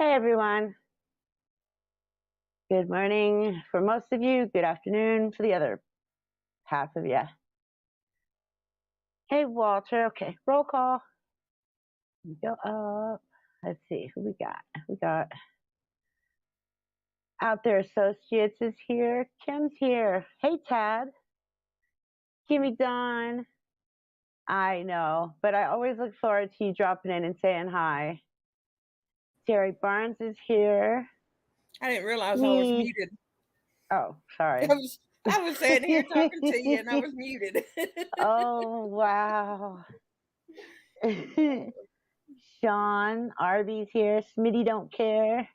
Hey everyone. Good morning for most of you. Good afternoon for the other half of you. Hey Walter. Okay, roll call. Go up. Let's see who we got. We got Out There Associates is here. Kim's here. Hey Tad. Kimmy Dawn. I know, but I always look forward to you dropping in and saying hi. Terry Barnes is here. I didn't realize I was muted. Oh, sorry. I was sitting here talking to you and I was muted. Oh, wow. Sean, Arby's here. Smitty don't care.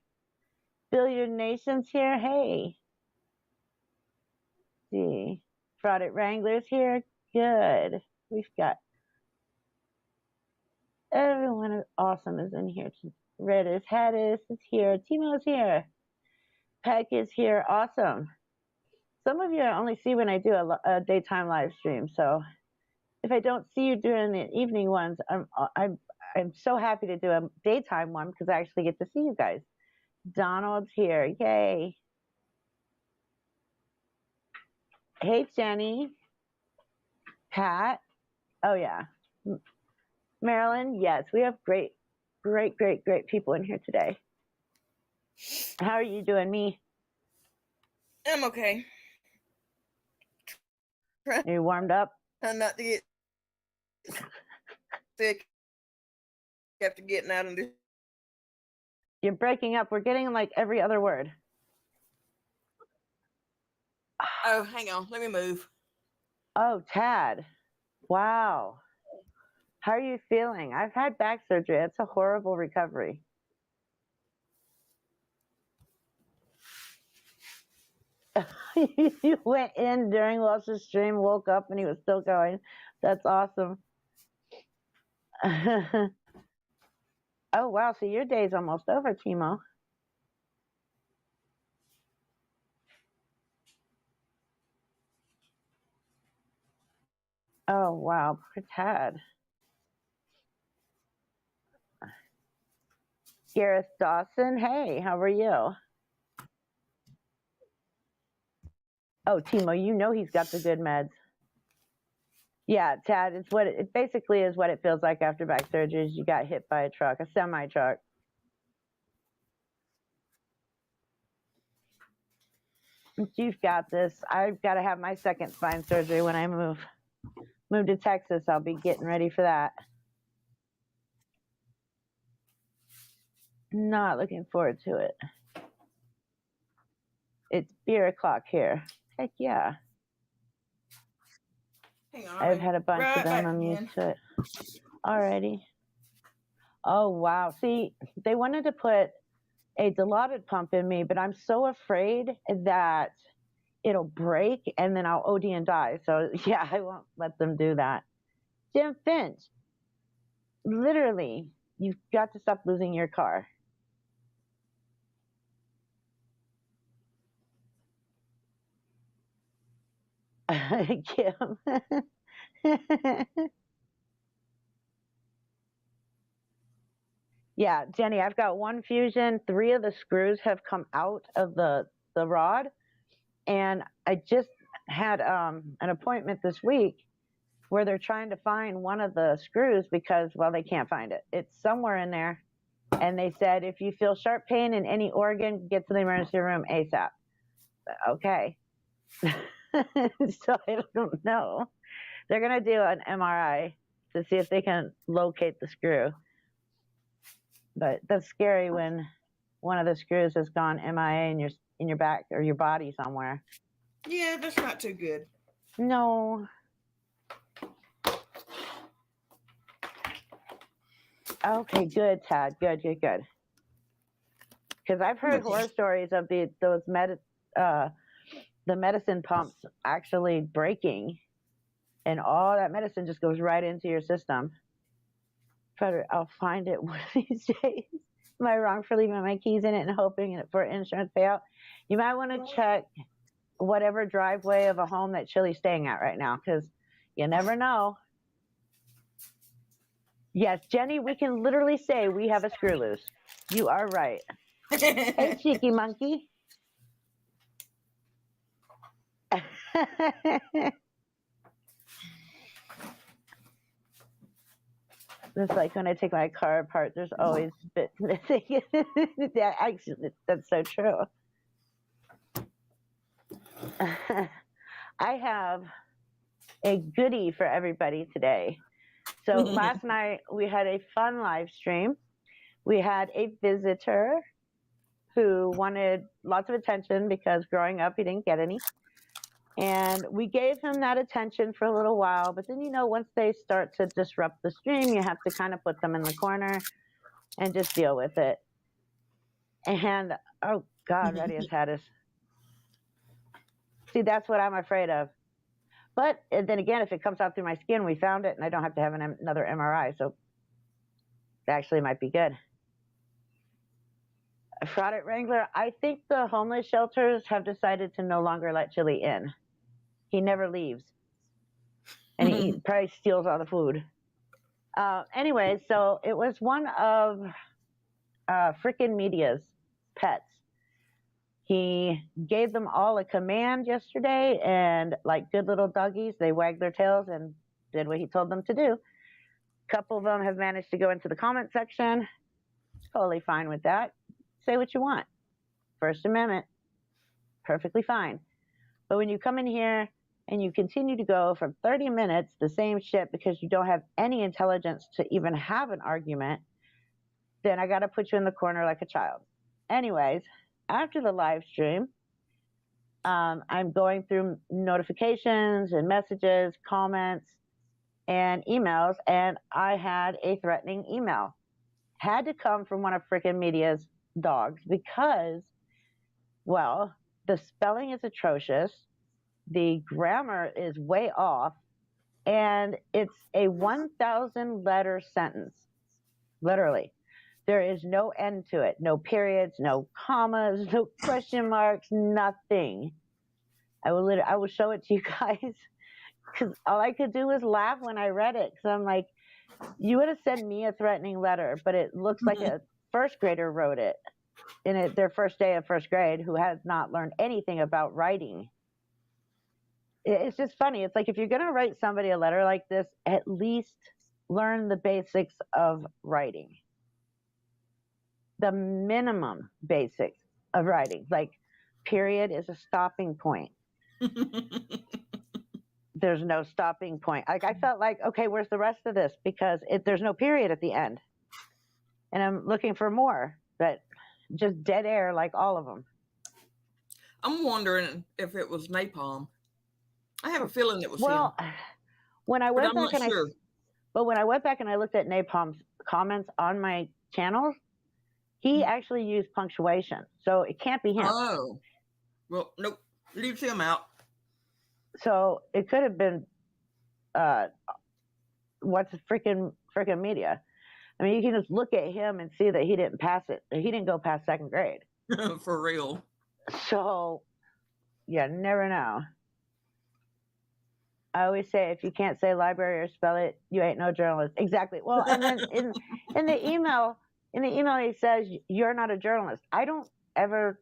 Billiard Nation's here. Hey. Let's see. Fraudit Wranglers here. Good. We've got everyone awesome is in here. Red is Hattis is here. Timo's here. Peck is here. Awesome. Some of you I only see when I do a daytime live stream. So if I don't see you during the evening ones, I'm so happy to do a daytime one because I actually get to see you guys. Donald's here. Yay. Hey, Jenny. Pat. Oh, yeah. Marilyn. Yes, we have great people in here today. How are you doing, me? I'm okay. Are you warmed up? I'm not to get sick after getting out of this. You're breaking up. We're getting like every other word. Oh, hang on. Let me move. Oh, Tad. Wow. How are you feeling? I've had back surgery. It's a horrible recovery. You went in during Walsh's stream, woke up, and he was still going. That's awesome. Oh, wow. So your day's almost over, Timo. Oh, wow. Poor Tad. Gareth Dawson. Hey, how are you? Oh, Timo, you know he's got the good meds. Yeah, Tad, it's what it basically is what it feels like after back surgery is you got hit by a truck, a semi-truck. You've got this. I've got to have my second spine surgery when I move to Texas. I'll be getting ready for that. Not looking forward to it. It's beer o'clock here. Heck yeah. Hang on. I've had a bunch of them. I'm used to it. Alrighty. Oh, wow. See, they wanted to put a dilaudid pump in me, but I'm so afraid that it'll break and then I'll OD and die. So yeah, I won't let them do that. Jim Finch, literally, you've got to stop losing your car. Kim. Yeah, Jenny, I've got one fusion. 3 of the screws have come out of the rod. And I just had an appointment this week where they're trying to find one of the screws because, well, they can't find it. It's somewhere in there. And they said, if you feel sharp pain in any organ, get to the emergency room ASAP. Okay. So I don't know. They're going to do an MRI to see if they can locate the screw. But that's scary when one of the screws has gone MIA in your back or your body somewhere. Yeah, that's not too good. No. Okay, good, Tad. Good. Because I've heard horror stories of the medicine pumps actually breaking, and all that medicine just goes right into your system. I'll find it one of these days. Am I wrong for leaving my keys in it and hoping for insurance payout? You might want to check whatever driveway of a home that Chili's staying at right now, because you never know. Yes, Jenny, we can literally say we have a screw loose. You are right. Hey, cheeky monkey. It's like when I take my car apart, there's always bits missing. Yeah, actually, that's so true. I have a goodie for everybody today. So last night we had a fun live stream. We had a visitor who wanted lots of attention because growing up he didn't get any. And we gave him that attention for a little while, but then, once they start to disrupt the stream, you have to kind of put them in the corner and just deal with it. And, oh God, Radius had us. See, that's what I'm afraid of. But then again, if it comes out through my skin, we found it and I don't have to have another MRI. So it actually might be good. Fraudit Wrangler, I think the homeless shelters have decided to no longer let Chili in. He never leaves. And he probably steals all the food. Anyway, so it was one of frickin' Media's pets. He gave them all a command yesterday, and like good little doggies, they wagged their tails and did what he told them to do. A couple of them have managed to go into the comment section. Totally fine with that. Say what you want. First Amendment, perfectly fine. But when you come in here and you continue to go for 30 minutes the same shit because you don't have any intelligence to even have an argument, then I got to put you in the corner like a child. Anyways, after the live stream, I'm going through notifications and messages, comments, and emails, and I had a threatening email. Had to come from one of frickin' Media's dogs because, well, the spelling is atrocious, the grammar is way off, and it's a 1,000 letter sentence, literally. There is no end to it, no periods, no commas, no question marks, nothing. I will show it to you guys because all I could do was laugh when I read it because I'm like, you would have sent me a threatening letter, but it looks like a first grader wrote it in their first day of first grade who has not learned anything about writing. It's just funny. It's like if you're going to write somebody a letter like this, at least learn the basics of writing. The minimum basics of writing, like period is a stopping point. There's no stopping point. Like I felt like, okay, where's the rest of this? Because there's no period at the end. And I'm looking for more, but just dead air like all of them. I'm wondering if it was napalm. I have a feeling it was him. When I went back sure. But when I went back and I looked at Napalm's comments on my channels, he actually used punctuation. So it can't be him. Oh. Well, nope. Leaves him out. So it could have been what's freaking Media. I mean, you can just look at him and see that he didn't pass it. He didn't go past second grade. For real. So, yeah, never know. I always say, if you can't say library or spell it, you ain't no journalist. Exactly. Well, and then in the email, he says, you're not a journalist. I don't ever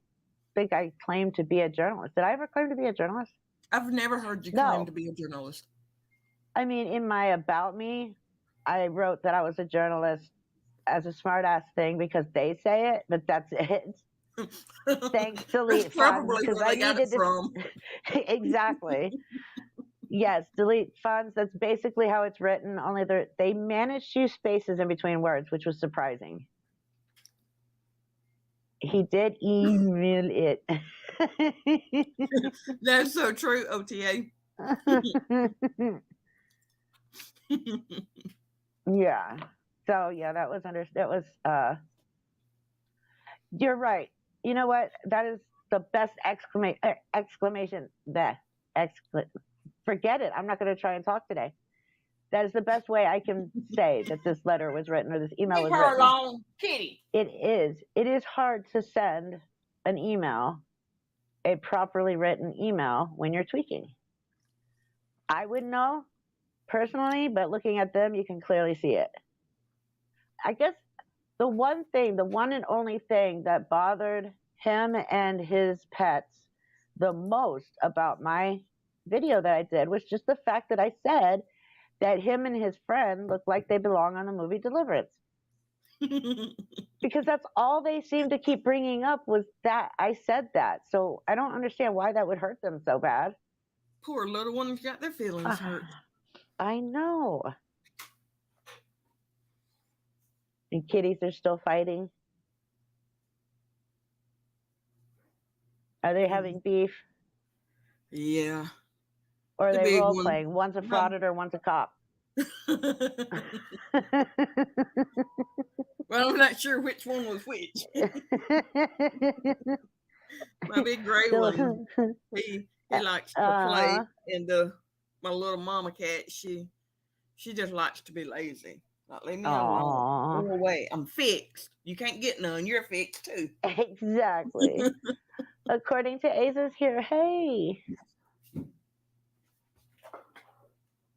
think I claim to be a journalist. Did I ever claim to be a journalist? I've never heard you claim to be a journalist. I mean, in my about me, I wrote that I was a journalist as a smart ass thing because they say it, but that's it. Thanks, delete funds, because I needed to. Exactly. Yes, delete funds. That's basically how it's written. Only they managed to use spaces in between words, which was surprising. He did email it. That's so true, OTA. Yeah. So yeah, that was you're right. You know what? That is the best exclamation. Forget it. I'm not going to try and talk today. That is the best way I can say that this letter was written or this email was written. Along, kitty. It is hard to send an email, a properly written email, when you're tweaking. I wouldn't know personally, but looking at them, you can clearly see it. I guess The one and only thing that bothered him and his pets the most about my video that I did was just the fact that I said that him and his friend look like they belong on the movie Deliverance. Because that's all they seem to keep bringing up was that I said that. So I don't understand why that would hurt them so bad. Poor little ones got their feelings hurt. I know. And kitties are still fighting. Are they having beef? Yeah. Or are The they big role one. playing? One's a frauditor, one's a cop. Well, I'm not sure which one was which. My big gray one, he likes to play, and my little mama cat, she just likes to be lazy. Like, leave me alone. Go away. I'm fixed. You can't get none. You're fixed too. Exactly. According to Aces here, hey.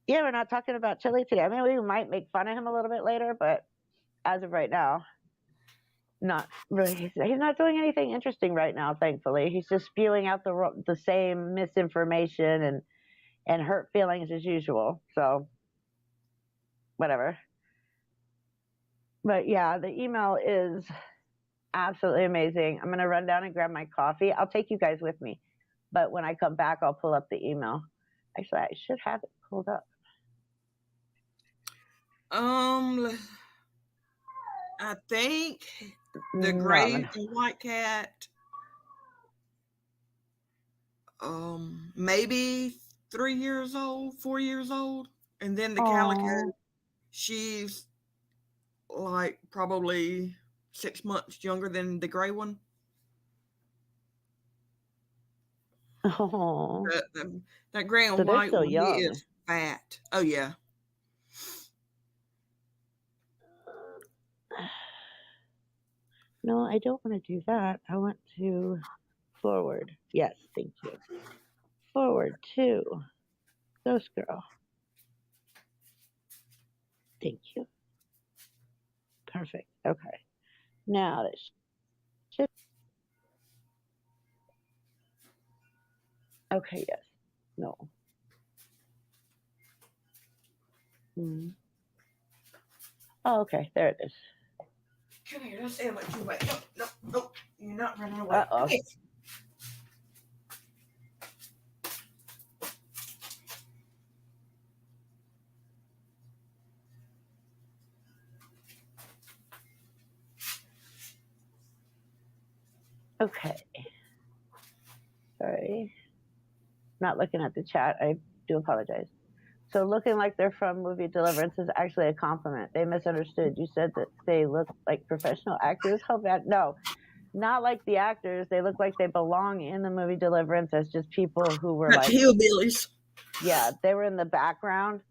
Yeah, we're not talking about Chili today. I mean, we might make fun of him a little bit later, but as of right now, not really. He's not doing anything interesting right now, thankfully. He's just spewing out the same misinformation and hurt feelings as usual. So, whatever. But yeah, the email is absolutely amazing. I'm going to run down and grab my coffee. I'll take you guys with me. But when I come back, I'll pull up the email. Actually, I should have it pulled up. I think the gray and white cat, maybe 3 years old, 4 years old. And then the calico, she's like probably 6 months younger than the gray one. Oh, that gray and white one, young. he is fat. Oh yeah. No, I don't want to do that. I want to forward. Yes, thank you. Forward to Ghost Girl. Thank you. Perfect. Okay. Now this should. Okay, yes. No. Oh, okay. There it is. Come here. Let's see how much you weigh. No. You're not running away. Uh-oh. Okay. Sorry. Not looking at the chat. I do apologize. So looking like they're from movie Deliverance is actually a compliment. They misunderstood. You said that they look like professional actors. How bad? No, not like the actors. They look like they belong in the movie Deliverance as just people who were like hillbillies. Yeah, they were in the background.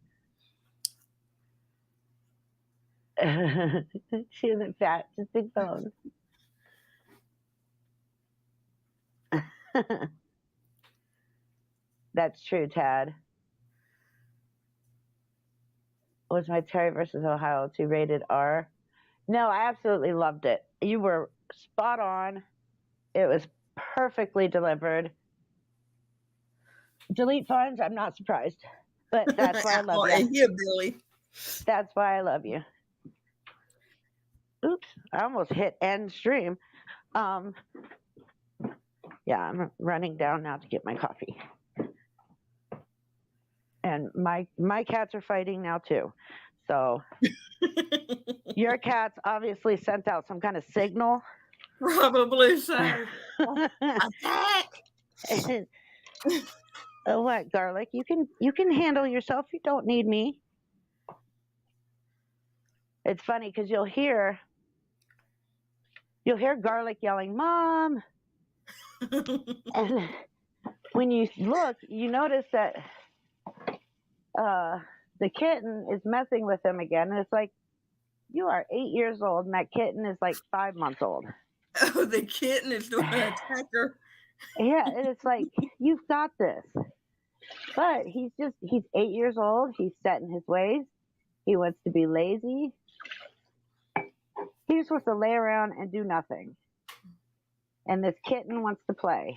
She isn't fat, just big bones. That's true, Tad. Was my Terry versus Ohio 2 rated R? No, I absolutely loved it. You were spot on. It was perfectly delivered. Delete funds, I'm not surprised. But that's why I love you. Billy. That's why I love you. Oops, I almost hit end stream. Yeah, I'm running down now to get my coffee. And my cats are fighting now too. So your cats obviously sent out some kind of signal. Probably so. Attack! Oh, what, Garlic? You can handle yourself. You don't need me. It's funny because you'll hear Garlic yelling, "Mom!" And when you look, you notice that the kitten is messing with him again. And it's like, you are 8 years old, and that kitten is like 5 months old. Oh, the kitten is doing an attacker. Yeah, and it's like, you've got this. But he's 8 years old. He's set in his ways. He wants to be lazy. He's supposed to lay around and do nothing. And this kitten wants to play.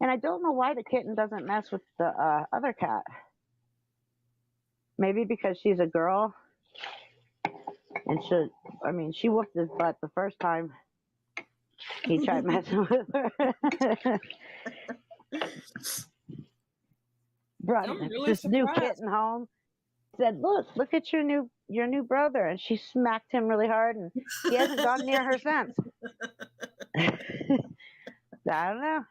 And I don't know why the kitten doesn't mess with the other cat. Maybe because she's a girl. And she whooped his butt the first time he tried messing with her. Brought really this new kitten home. Said, look at your new brother. And she smacked him really hard, and he hasn't gone near her since. I don't know.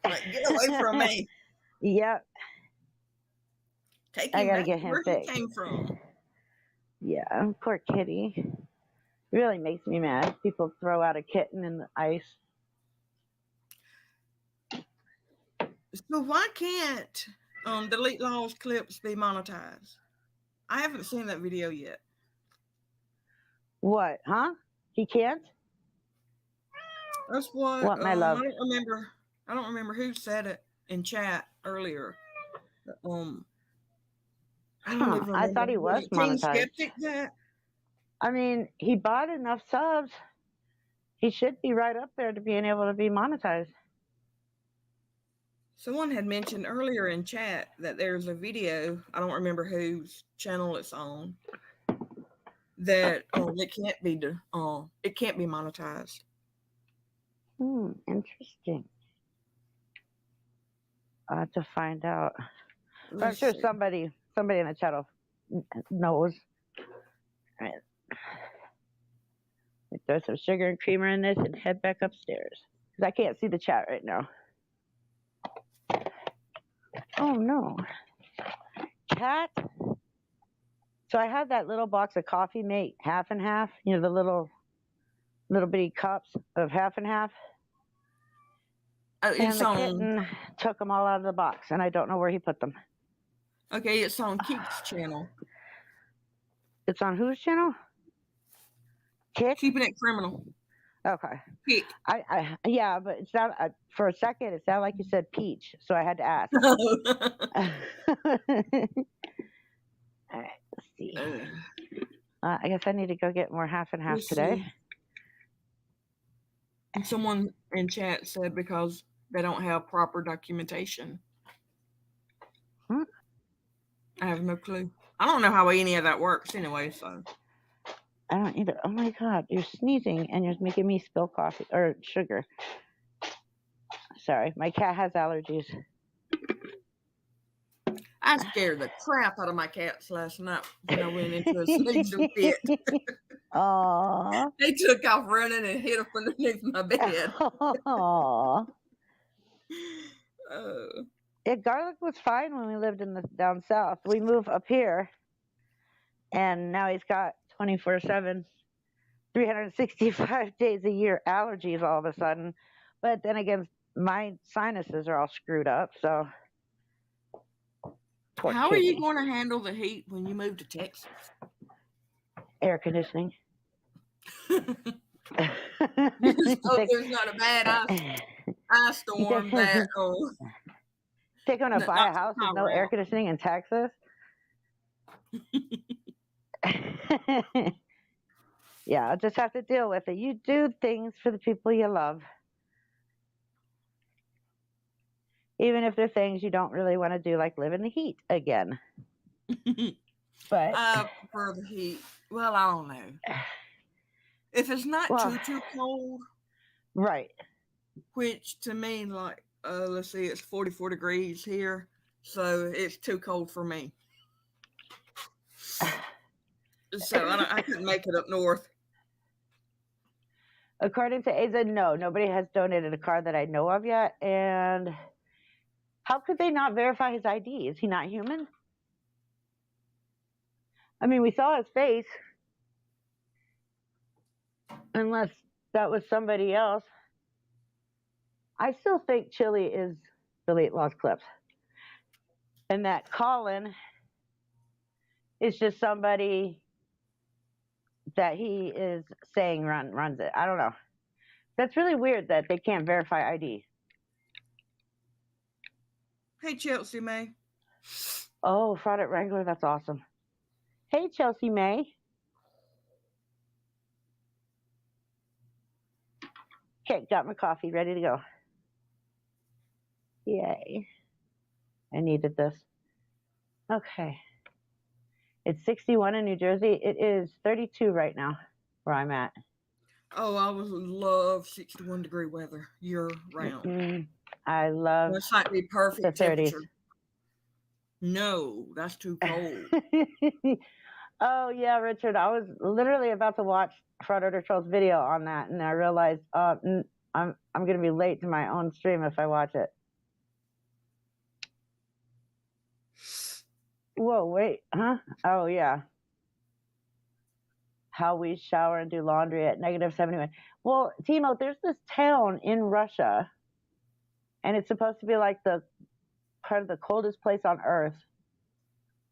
Like, get away from me. Yep. Take him gotta back get to him where fixed. he came from. Yeah, poor kitty. It really makes me mad. People throw out a kitten in the ice. So why can't Delete Law's clips be monetized? I haven't seen that video yet. What? Huh? He can't? That's what. What, my love? I don't remember who said it in chat earlier. I don't even remember. I thought he was monetized. Skeptic that? I mean, he bought enough subs. He should be right up there to being able to be monetized. Someone had mentioned earlier in chat that there's a video, I don't remember whose channel it's on, that it can't be monetized. Interesting. I'll have to find out. I'm sure somebody in the chat knows. All right. Throw some sugar and creamer in this and head back upstairs, because I can't see the chat right now. Oh no, cat. So I had that little box of coffee mate half and half. You know, the little bitty cups of half and half. And the kitten took them all out of the box, and I don't know where he put them. Okay, it's on Keith's channel. It's on whose channel? Kick? Keeping It Criminal. Okay. Kick. Yeah, but it sounded, for a second, it sounded like you said peach, so I had to ask. All right, let's see. I guess I need to go get more half and half today. Someone in chat said because they don't have proper documentation. I have no clue. I don't know how any of that works anyway, so. I don't either. Oh my God, you're sneezing and you're making me spill coffee or sugar. Sorry, my cat has allergies. I scared the crap out of my cats last night when I went into a sneezing fit. Aww. They took off running and hid up underneath my bed. Aww. Yeah, Garlic was fine when we lived down south. We moved up here, and now he's got 24/7, 365 days a year allergies all of a sudden. But then again, my sinuses are all screwed up, so. How are you going to handle the heat when you move to Texas? Air conditioning. There's not a bad ice storm that. They're going to buy a house with no air conditioning in Texas? Yeah, I'll just have to deal with it. You do things for the people you love. Even if they're things you don't really want to do, like live in the heat again. But I prefer the heat. Well, I don't know. If it's not too cold. Right. Which to me, like, let's see, it's 44 degrees here. So it's too cold for me. So I couldn't make it up north. According to Aza, no, nobody has donated a car that I know of yet. And how could they not verify his ID? Is he not human? I mean, we saw his face. Unless that was somebody else. I still think Chili is Delete Lost Clips. And that Colin is just somebody that he is saying runs it. I don't know. That's really weird that they can't verify ID. Hey, Chelsea May. Oh, Fraud at Wrangler, that's awesome. Hey, Chelsea May. Okay, got my coffee ready to go. Yay. I needed this. Okay. It's 61 in New Jersey. It is 32 right now where I'm at. Oh, I would love 61-degree weather year round. I love That's like the perfect the 30s. temperature. No, that's too cold. Oh, yeah, Richard. I was literally about to watch Fraud Order Troll's video on that, and I realized I'm going to be late to my own stream if I watch it. Whoa, wait, huh? Oh, yeah. How we shower and do laundry at -71. Well, Timo, there's this town in Russia, and it's supposed to be like the part of the coldest place on Earth.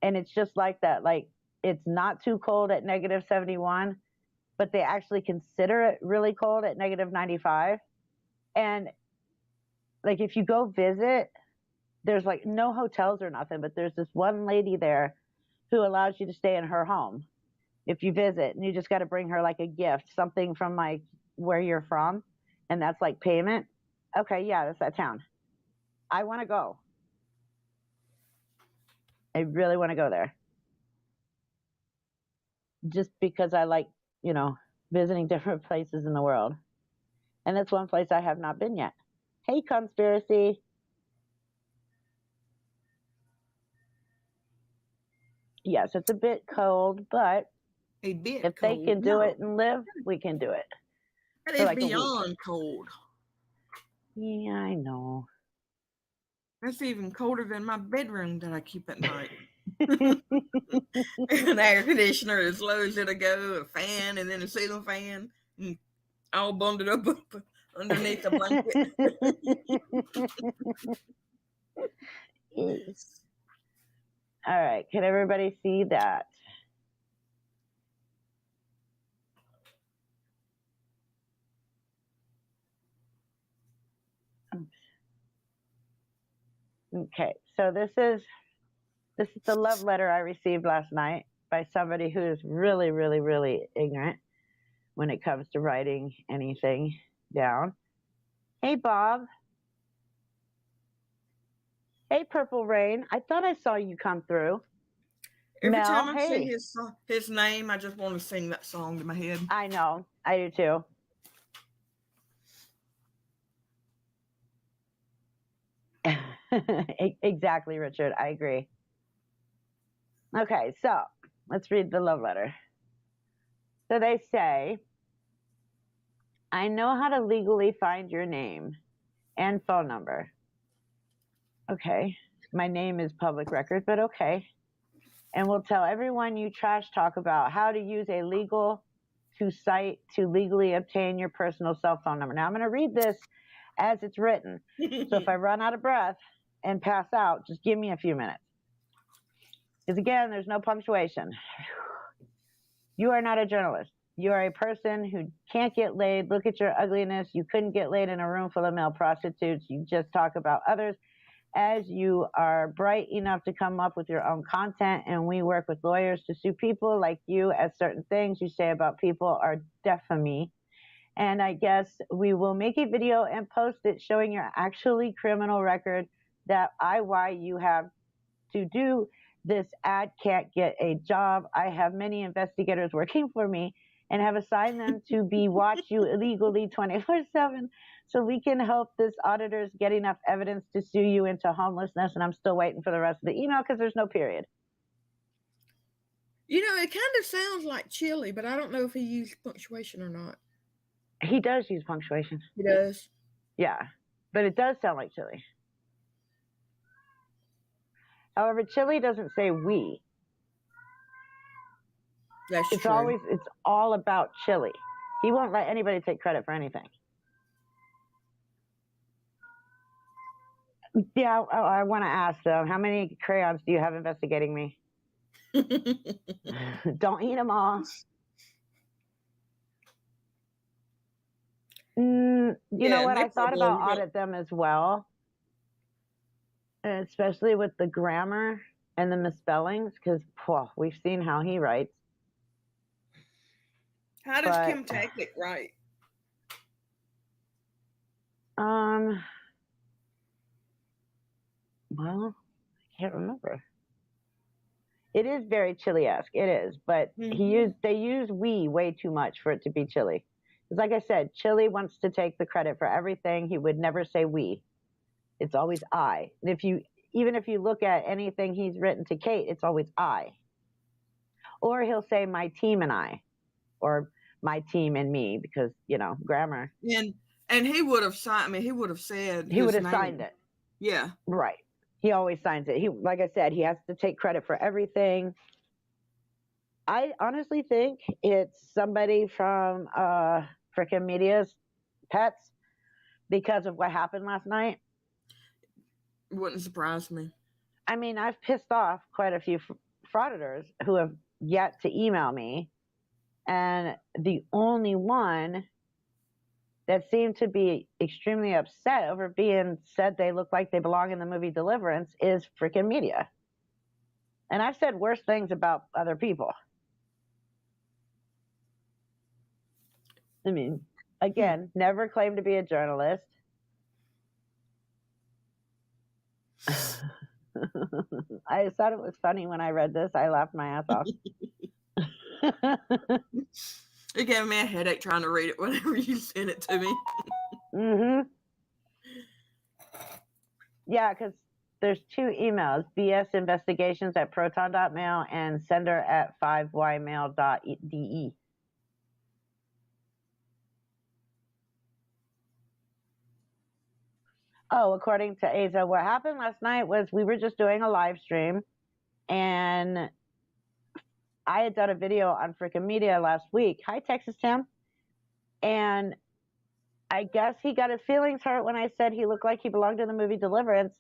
And it's just like that. Like, it's not too cold at -71, but they actually consider it really cold at -95. And like, if you go visit, there's like no hotels or nothing, but there's this one lady there who allows you to stay in her home if you visit, and you just got to bring her like a gift, something from like where you're from, and that's like payment. Okay, yeah, that's that town. I want to go. I really want to go there. Just because I like, visiting different places in the world. And that's one place I have not been yet. Hey, Conspiracy. Yes, it's a bit cold, but if they can do it and live, we can do it. That is like beyond cold. Yeah, I know. That's even colder than my bedroom that I keep at night. An air conditioner as low as it'll go, a fan, and then a ceiling fan, and all bundled up underneath the blanket. All right, can everybody see that? Okay, so this is the love letter I received last night by somebody who is really, really, really ignorant when it comes to writing anything down. Hey, Bob. Hey, Purple Rain. I thought I saw you come through. Every time I see his name, I just want to sing that song in my head. I know. I do too. Exactly, Richard. I agree. Okay, so let's read the love letter. So they say, I know how to legally find your name and phone number. Okay, my name is public record, but okay. And we'll tell everyone you trash talk about how to use a legal site to legally obtain your personal cell phone number. Now I'm going to read this as it's written. So if I run out of breath and pass out, just give me a few minutes. Because again, there's no punctuation. You are not a journalist. You are a person who can't get laid. Look at your ugliness. You couldn't get laid in a room full of male prostitutes. You just talk about others. As you are bright enough to come up with your own content, and we work with lawyers to sue people like you, as certain things you say about people are defamatory. And I guess we will make a video and post it showing your actually criminal record, that why you have to do this ad can't get a job. I have many investigators working for me and have assigned them to watch you illegally 24/7. So we can help this auditors get enough evidence to sue you into homelessness. And I'm still waiting for the rest of the email because there's no period. It kind of sounds like Chili, but I don't know if he used punctuation or not. He does use punctuation. He does? Yeah, but it does sound like Chili. However, Chili doesn't say we. That's true. It's all about Chili. He won't let anybody take credit for anything. Yeah, I want to ask them, how many crayons do you have investigating me? Don't eat them all. You know what? I thought about audit them as well, especially with the grammar and the misspellings, because we've seen how he writes. How does Kim Tactic write? Well, I can't remember. It is very chili-esque. It is, but they use we way too much for it to be chili. Because like I said, Chili wants to take the credit for everything. He would never say we. It's always I. And even if you look at anything he's written to Kate, it's always I. Or he'll say my team and I, or my team and me, because grammar. And he would have signed. I mean, he would have said he would have name. Signed it. Yeah, right. He always signs it. Like I said, he has to take credit for everything. I honestly think it's somebody from frickin' Media's Pets because of what happened last night. Wouldn't surprise me. I mean, I've pissed off quite a few frauditors who have yet to email me, and the only one that seemed to be extremely upset over being said they look like they belong in the movie Deliverance is frickin' Media. And I've said worse things about other people. I mean, again, never claimed to be a journalist. I thought it was funny when I read this. I laughed my ass off. It gave me a headache trying to read it whenever you sent it to me. Yeah, because there's two emails, bsinvestigations@proton.mail and sender@5ymail.de. Oh, according to Aza, what happened last night was we were just doing a live stream, and I had done a video on frickin' Media last week. Hi, Texas Tim. And I guess he got his feelings hurt when I said he looked like he belonged in the movie Deliverance.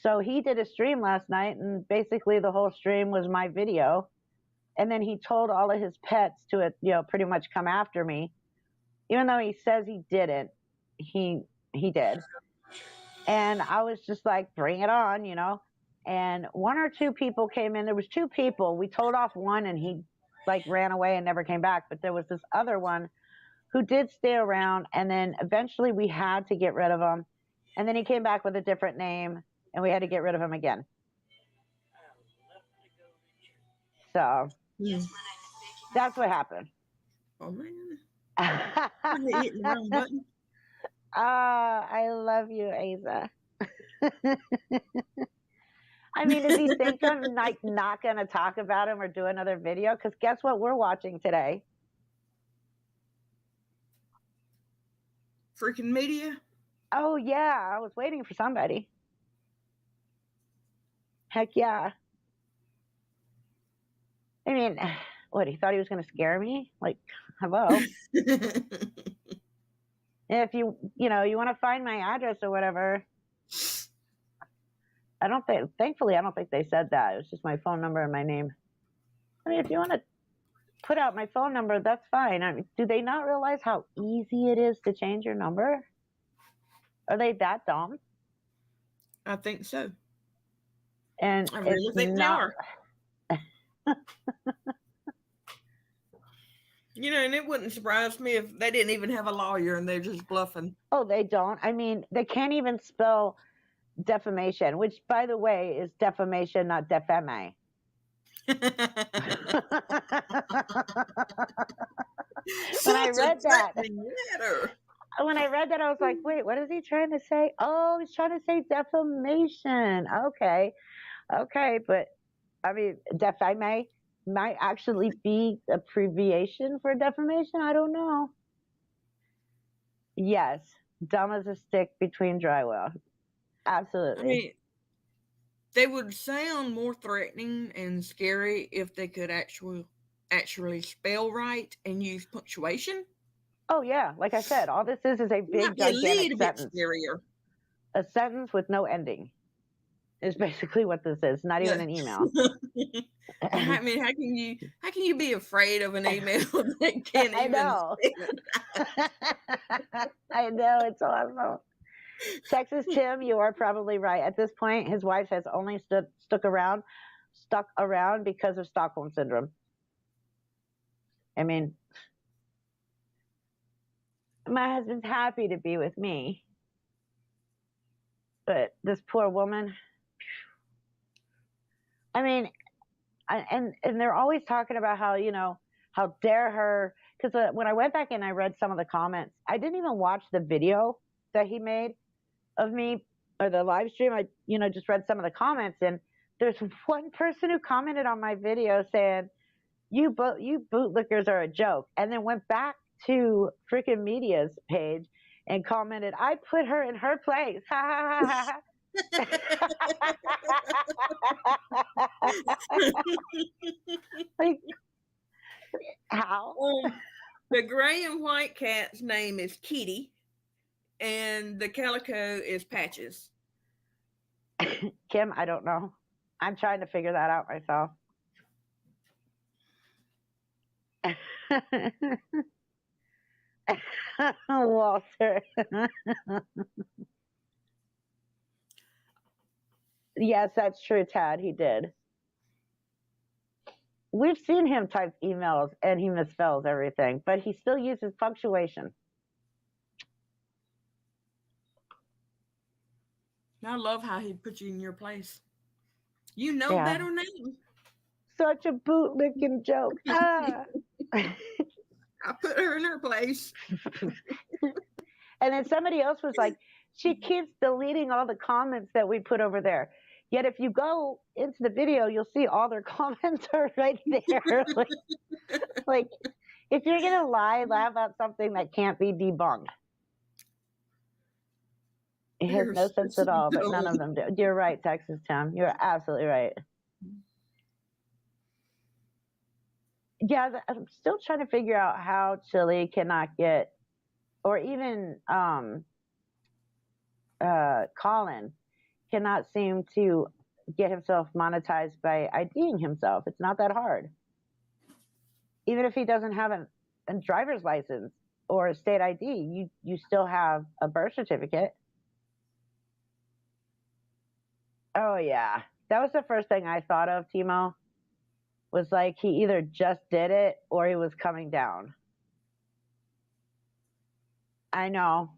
So he did a stream last night, and basically the whole stream was my video. And then he told all of his pets to, pretty much come after me. Even though he says he didn't, he did. And I was just like, bring it on, And one or two people came in. There was two people. We told off one, and he ran away and never came back. But there was this other one who did stay around, and then eventually we had to get rid of him. And then he came back with a different name, and we had to get rid of him again. So that's what happened. Oh, man. I'm hitting the wrong button. I love you, Aza. I mean, does he think I'm not going to talk about him or do another video? Because guess what we're watching today? Freaking Media? Oh, yeah. I was waiting for somebody. Heck yeah. I mean, what, he thought he was going to scare me? Hello? If you want to find my address or whatever, thankfully, I don't think they said that. It was just my phone number and my name. I mean, if you want to put out my phone number, that's fine. I mean, do they not realize how easy it is to change your number? Are they that dumb? I think so. And I really think they are. And it wouldn't surprise me if they didn't even have a lawyer and they're just bluffing. Oh, they don't. I mean, they can't even spell defamation, which, by the way, is defamation, not defame. When I read that, I was like, wait, what is he trying to say? Oh, he's trying to say defamation. Okay, but I mean, defame might actually be abbreviation for defamation. I don't know. Yes, dumb as a stick between drywall. Absolutely. I mean, they would sound more threatening and scary if they could actually spell right and use punctuation. Oh yeah, like I said, all this is a big gigantic sentence. Scarier. A sentence with no ending is basically what this is. Not even an email. I mean, how can you be afraid of an email that can't even? I know. I know, it's awesome. Texas Tim, you are probably right. At this point, his wife has only stuck around because of Stockholm syndrome. I mean, my husband's happy to be with me. But this poor woman, I mean, and they're always talking about how, how dare her. Because when I went back and I read some of the comments, I didn't even watch the video that he made of me or the live stream. I, just read some of the comments, and there's one person who commented on my video saying, you bootlickers are a joke, and then went back to freaking media's page and commented, I put her in her place. Ha ha ha ha. Like, how? The gray and white cat's name is Kitty, and the calico is Patches. Kim, I don't know. I'm trying to figure that out myself. Walter. Yes, that's true, Tad. He did. We've seen him type emails and he misspells everything, but he still uses punctuation. I love how he put you in your place. You know better now. Such a bootlicking joke. Ah. I put her in her place. And then somebody else was like, she keeps deleting all the comments that we put over there. Yet if you go into the video, you'll see all their comments are right there. like, if you're going to lie about something that can't be debunked. It has no sense at all, but none of them do. You're right, Texas Tim. You're absolutely right. Yeah, I'm still trying to figure out how Chile cannot get, or even Colin cannot seem to get himself monetized by IDing himself. It's not that hard. Even if he doesn't have a driver's license or a state ID, you still have a birth certificate. Oh, yeah. That was the first thing I thought of, Timo, was like he either just did it or he was coming down. I know.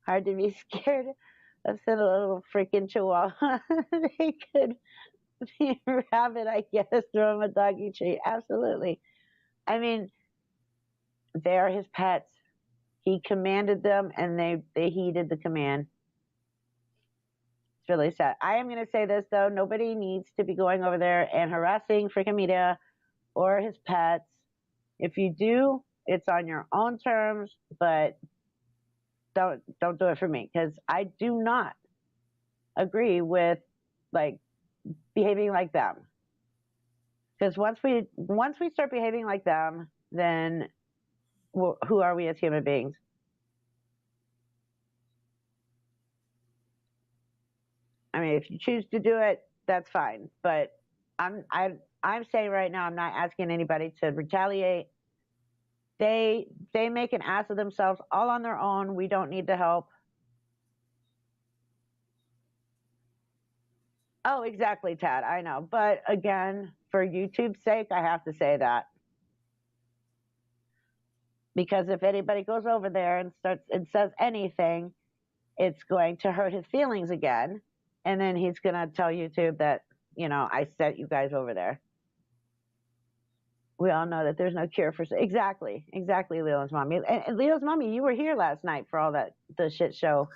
Hard to be scared of a little freaking chihuahua. They could be a rabbit, I guess, throw him a doggy treat. Absolutely. I mean, they're his pets. He commanded them, and they heeded the command. It's really sad. I am going to say this, though. Nobody needs to be going over there and harassing freaking media or his pets. If you do, it's on your own terms, but don't do it for me, because I do not agree with like behaving like them. Because once we start behaving like them, then who are we as human beings? I mean, if you choose to do it, that's fine. But I'm saying right now, I'm not asking anybody to retaliate. They make an ass of themselves all on their own. We don't need the help. Oh, exactly, Tad. I know. But again, for YouTube's sake, I have to say that. Because if anybody goes over there and says anything, it's going to hurt his feelings again. And then he's going to tell YouTube that, I sent you guys over there. We all know that there's no cure for exactly Leo's mommy. And Leo's mommy, you were here last night for all the shit show.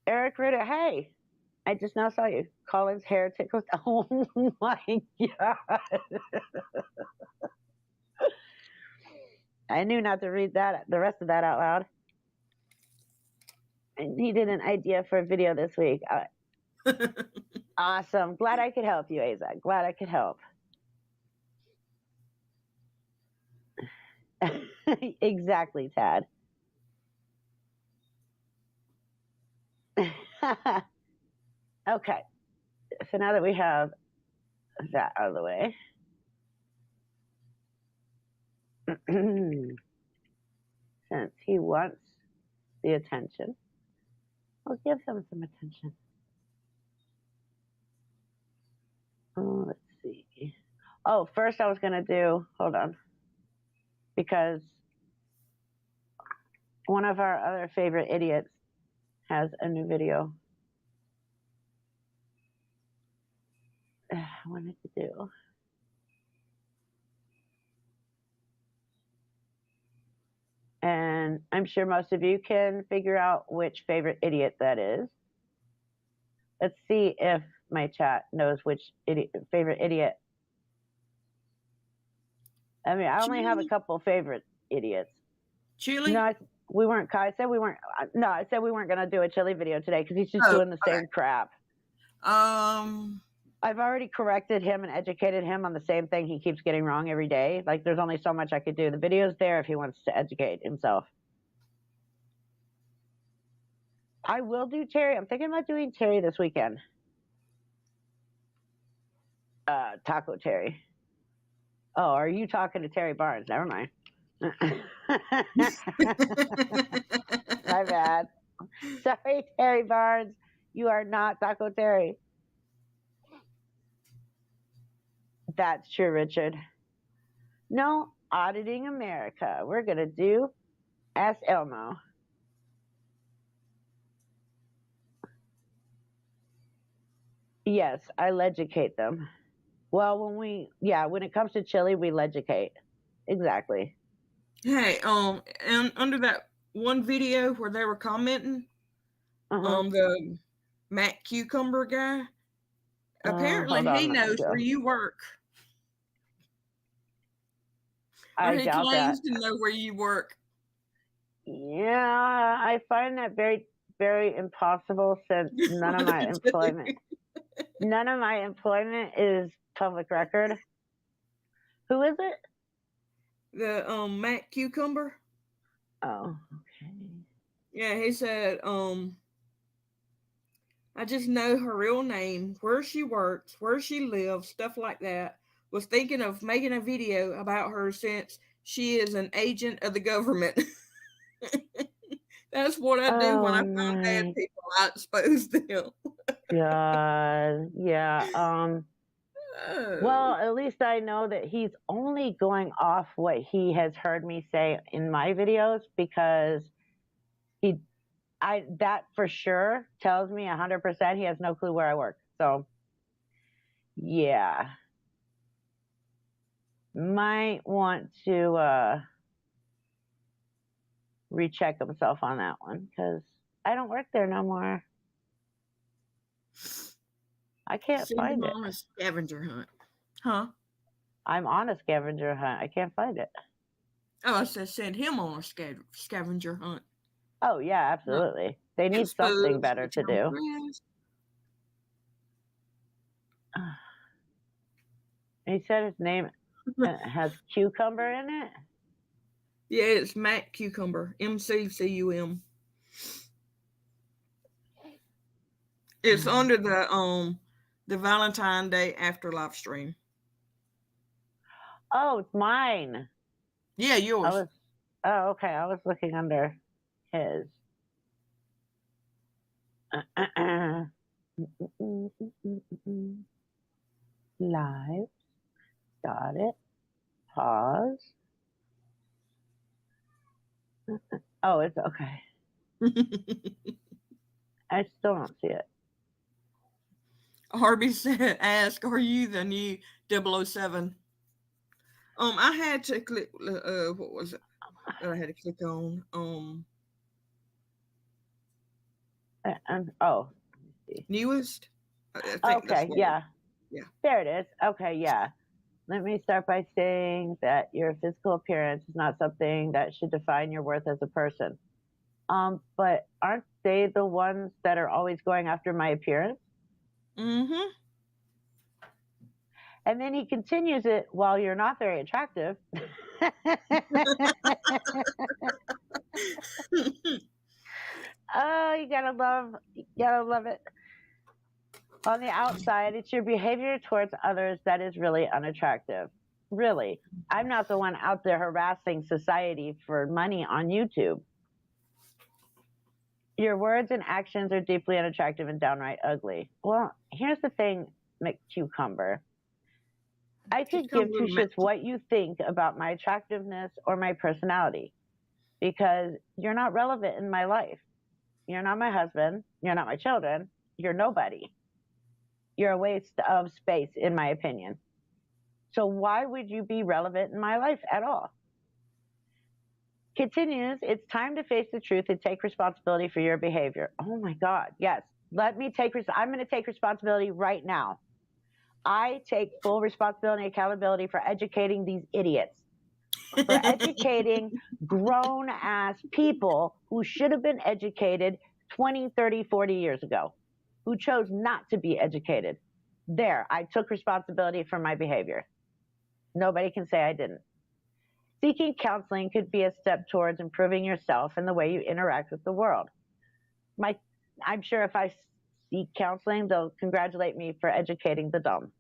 Eric Ritter, hey, I just now saw you. Colin's hair tickles. Oh my God. I knew not to read the rest of that out loud. I needed an idea for a video this week. Awesome. Glad I could help you, Aza. Glad I could help. Exactly, Tad. Okay. So now that we have that out of the way, since he wants the attention, I'll give him some attention. Oh, let's see. Oh, first I was going to do, hold on, because one of our other favorite idiots has a new video. I wanted to do. And I'm sure most of you can figure out which favorite idiot that is. Let's see if my chat knows which favorite idiot. I mean, I only have a couple favorite idiots. Chili? No, we weren't. I said we weren't. No, I said we weren't going to do a chili video today because he's just doing the same crap. I've already corrected him and educated him on the same thing he keeps getting wrong every day. Like, there's only so much I could do. The video's there if he wants to educate himself. I will do Terry. I'm thinking about doing Terry this weekend. Taco Terry. Oh, are you talking to Terry Barnes? Never mind. My bad. Sorry, Terry Barnes. You are not Taco Terry. That's true, Richard. No, Auditing America. We're going to do Ask Elmo. Yes, I legicate them. Well, when it comes to chili, we legicate. Exactly. Hey, and under that one video where they were commenting, the Matt Cucumber guy, apparently he knows where you work. I doubt that. He claims to know where you work. Yeah, I find that very, very impossible since none of my employment is public record. Who is it? The Matt Cucumber. Oh, okay. Yeah, he said, I just know her real name, where she works, where she lives, stuff like that. Was thinking of making a video about her since she is an agent of the government. That's what I do when I find bad people. I expose them. God, yeah. Well, at least I know that he's only going off what he has heard me say in my videos, because that for sure tells me 100% he has no clue where I work. So, yeah. Might want to recheck himself on that one, because I don't work there no more. I can't find it. On a scavenger hunt. Huh? I'm on a scavenger hunt. I can't find it. Oh, I said send him on a scavenger hunt. Oh, yeah, absolutely. They need something better to do. He said his name has cucumber in it? Yeah, it's Matt Cucumber. MCCUM. It's under the Valentine Day after live stream. Oh, it's mine. Yeah, yours. Okay. I was looking under his. Live. Got it. Pause. Oh, it's okay. I still don't see it. Harvey said, ask, are you the new 007? I had to click, what was it? I had to click on, newest? I think okay, yeah. Yeah. There it is. Okay, yeah. Let me start by saying that your physical appearance is not something that should define your worth as a person. But aren't they the ones that are always going after my appearance? Mm-hmm. And then he continues it, while you're not very attractive. Oh, you gotta love it. On the outside, it's your behavior towards others that is really unattractive. Really. I'm not the one out there harassing society for money on YouTube. Your words and actions are deeply unattractive and downright ugly. Well, here's the thing, McCucumber. I could give two shits what you think about my attractiveness or my personality, because you're not relevant in my life. You're not my husband. You're not my children. You're nobody. You're a waste of space, in my opinion. So why would you be relevant in my life at all? Continues, it's time to face the truth and take responsibility for your behavior. Oh my God, yes. I'm going to take responsibility right now. I take full responsibility and accountability for educating these idiots, for educating grown-ass people who should have been educated 20, 30, 40 years ago, who chose not to be educated. There, I took responsibility for my behavior. Nobody can say I didn't. Seeking counseling could be a step towards improving yourself and the way you interact with the world. I'm sure if I seek counseling, they'll congratulate me for educating the dumb.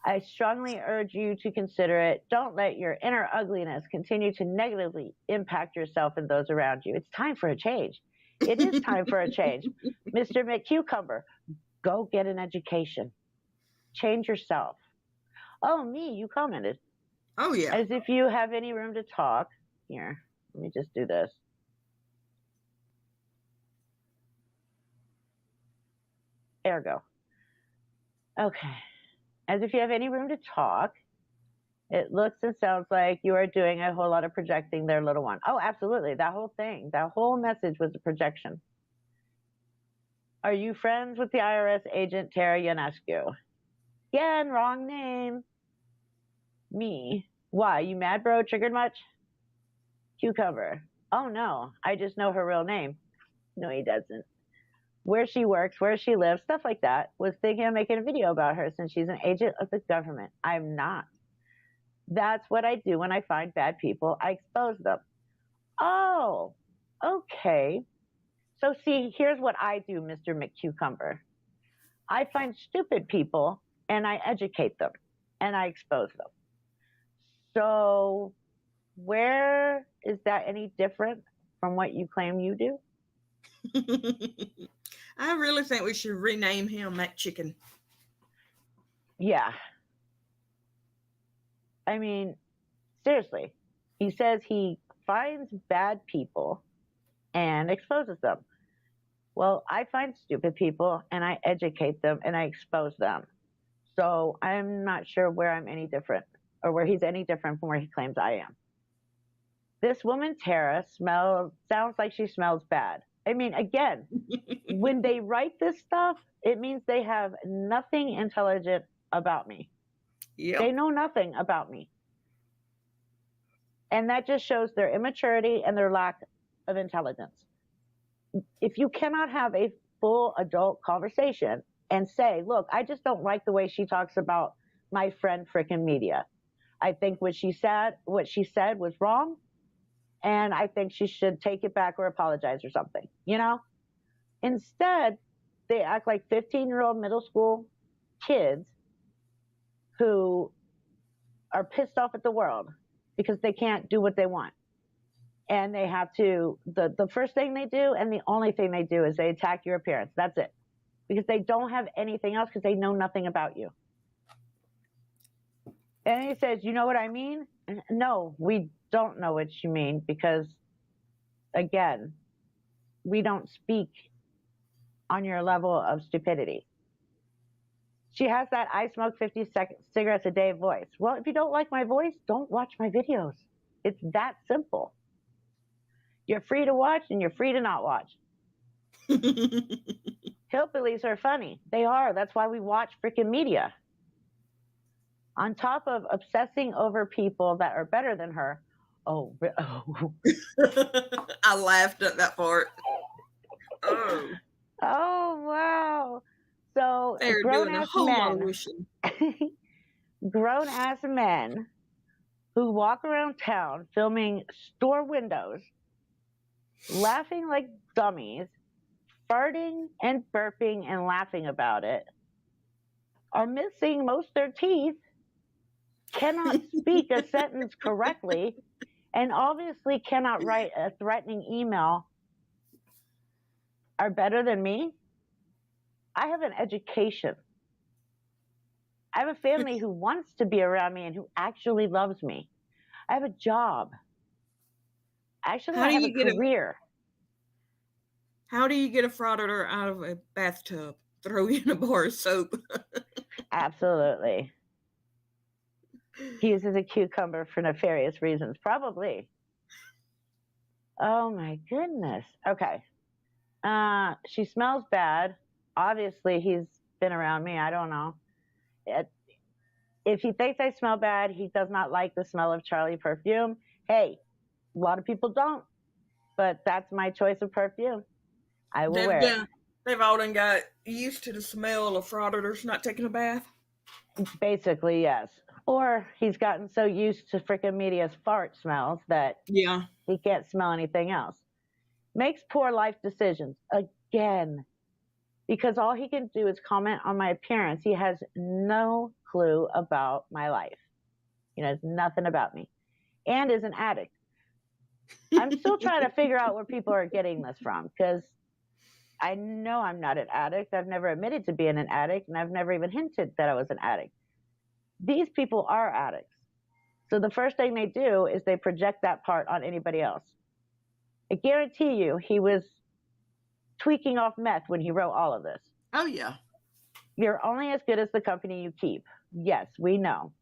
I strongly urge you to consider it. Don't let your inner ugliness continue to negatively impact yourself and those around you. It's time for a change. It is time for a change. Mr. McCucumber, go get an education. Change yourself. Oh, me, you commented. Oh, yeah. As if you have any room to talk. Here, let me just do this. There we go. Okay. As if you have any room to talk. It looks and sounds like you are doing a whole lot of projecting their little one. Oh, absolutely. That whole thing, that whole message was a projection. Are you friends with the IRS agent Tara Ionescu? Again, wrong name. Me. Why? You mad, bro? Triggered much? Cucumber. Oh, no. I just know her real name. No, he doesn't. Where she works, where she lives, stuff like that. Was thinking of making a video about her since she's an agent of the government. I'm not. That's what I do when I find bad people. I expose them. Oh, okay. So see, here's what I do, Mr. McCucumber. I find stupid people and I educate them and I expose them. So where is that any different from what you claim you do? I really think we should rename him McChicken. Yeah. I mean, seriously. He says he finds bad people and exposes them. Well, I find stupid people and I educate them and I expose them. So I'm not sure where I'm any different or where he's any different from where he claims I am. This woman, Tara, sounds like she smells bad. I mean, again, when they write this stuff, it means they have nothing intelligent about me. Yep. They know nothing about me. And that just shows their immaturity and their lack of intelligence. If you cannot have a full adult conversation and say, look, I just don't like the way she talks about my friend frickin' Media. I think what she said was wrong. And I think she should take it back or apologize or something, you know? Instead, they act like 15-year-old middle school kids who are pissed off at the world because they can't do what they want. And they have to, the first thing they do and the only thing they do is they attack your appearance. That's it. Because they don't have anything else because they know nothing about you. And he says, you know what I mean? No, we don't know what you mean because, again, we don't speak on your level of stupidity. She has that I smoke 50 cigarettes a day voice. Well, if you don't like my voice, don't watch my videos. It's that simple. You're free to watch and you're free to not watch. Hillbillies are funny. They are. That's why we watch freaking media. On top of obsessing over people that are better than her. Oh. I laughed at that part. Oh. Oh, wow. So grown-ass men who walk around town filming store windows, laughing like dummies, farting and burping and laughing about it, are missing most of their teeth, cannot speak a sentence correctly, and obviously cannot write a threatening email, are better than me? I have an education. I have a family who wants to be around me and who actually loves me. I have a job. Actually, I have a career. How do you get a frauditor out of a bathtub? Throw you in a bar of soap. Absolutely. He uses a cucumber for nefarious reasons. Probably. Oh my goodness. Okay. She smells bad. Obviously, he's been around me. I don't know. If he thinks I smell bad, he does not like the smell of Charlie perfume. Hey, a lot of people don't, but that's my choice of perfume. I will wear it. They've all done got used to the smell of frauditors not taking a bath. Basically, yes. Or he's gotten so used to freaking media's fart smells that he can't smell anything else. Makes poor life decisions again, because all he can do is comment on my appearance. He has no clue about my life. He knows nothing about me, and is an addict. I'm still trying to figure out where people are getting this from, because I know I'm not an addict. I've never admitted to being an addict, and I've never even hinted that I was an addict. These people are addicts. So the first thing they do is they project that part on anybody else. I guarantee you he was tweaking off meth when he wrote all of this. Oh, yeah. You're only as good as the company you keep. Yes, we know.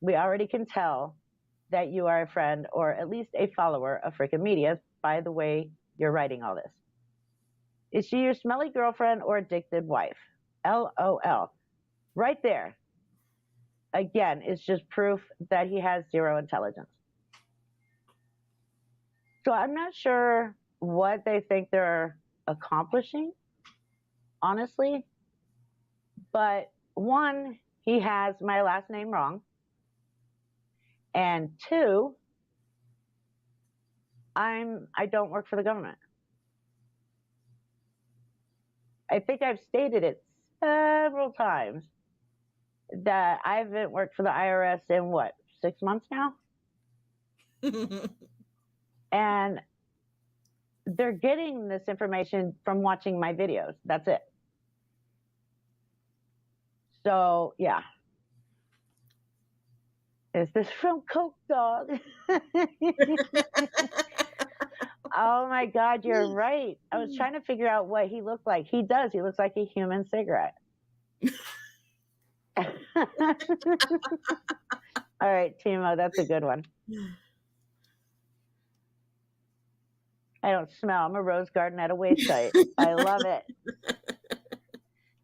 We already can tell that you are a friend or at least a follower of freaking media by the way you're writing all this. Is she your smelly girlfriend or addicted wife? LOL. Right there. Again, it's just proof that he has zero intelligence. So I'm not sure what they think they're accomplishing, honestly. But one, he has my last name wrong. And two, I don't work for the government. I think I've stated it several times that I haven't worked for the IRS in 6 months now? And they're getting this information from watching my videos. That's it. So, yeah. Is this from Coke Dog? Oh my God, you're right. I was trying to figure out what he looked like. He does. He looks like a human cigarette. All right, Timo, that's a good one. I don't smell. I'm a rose garden at a waste site. I love it.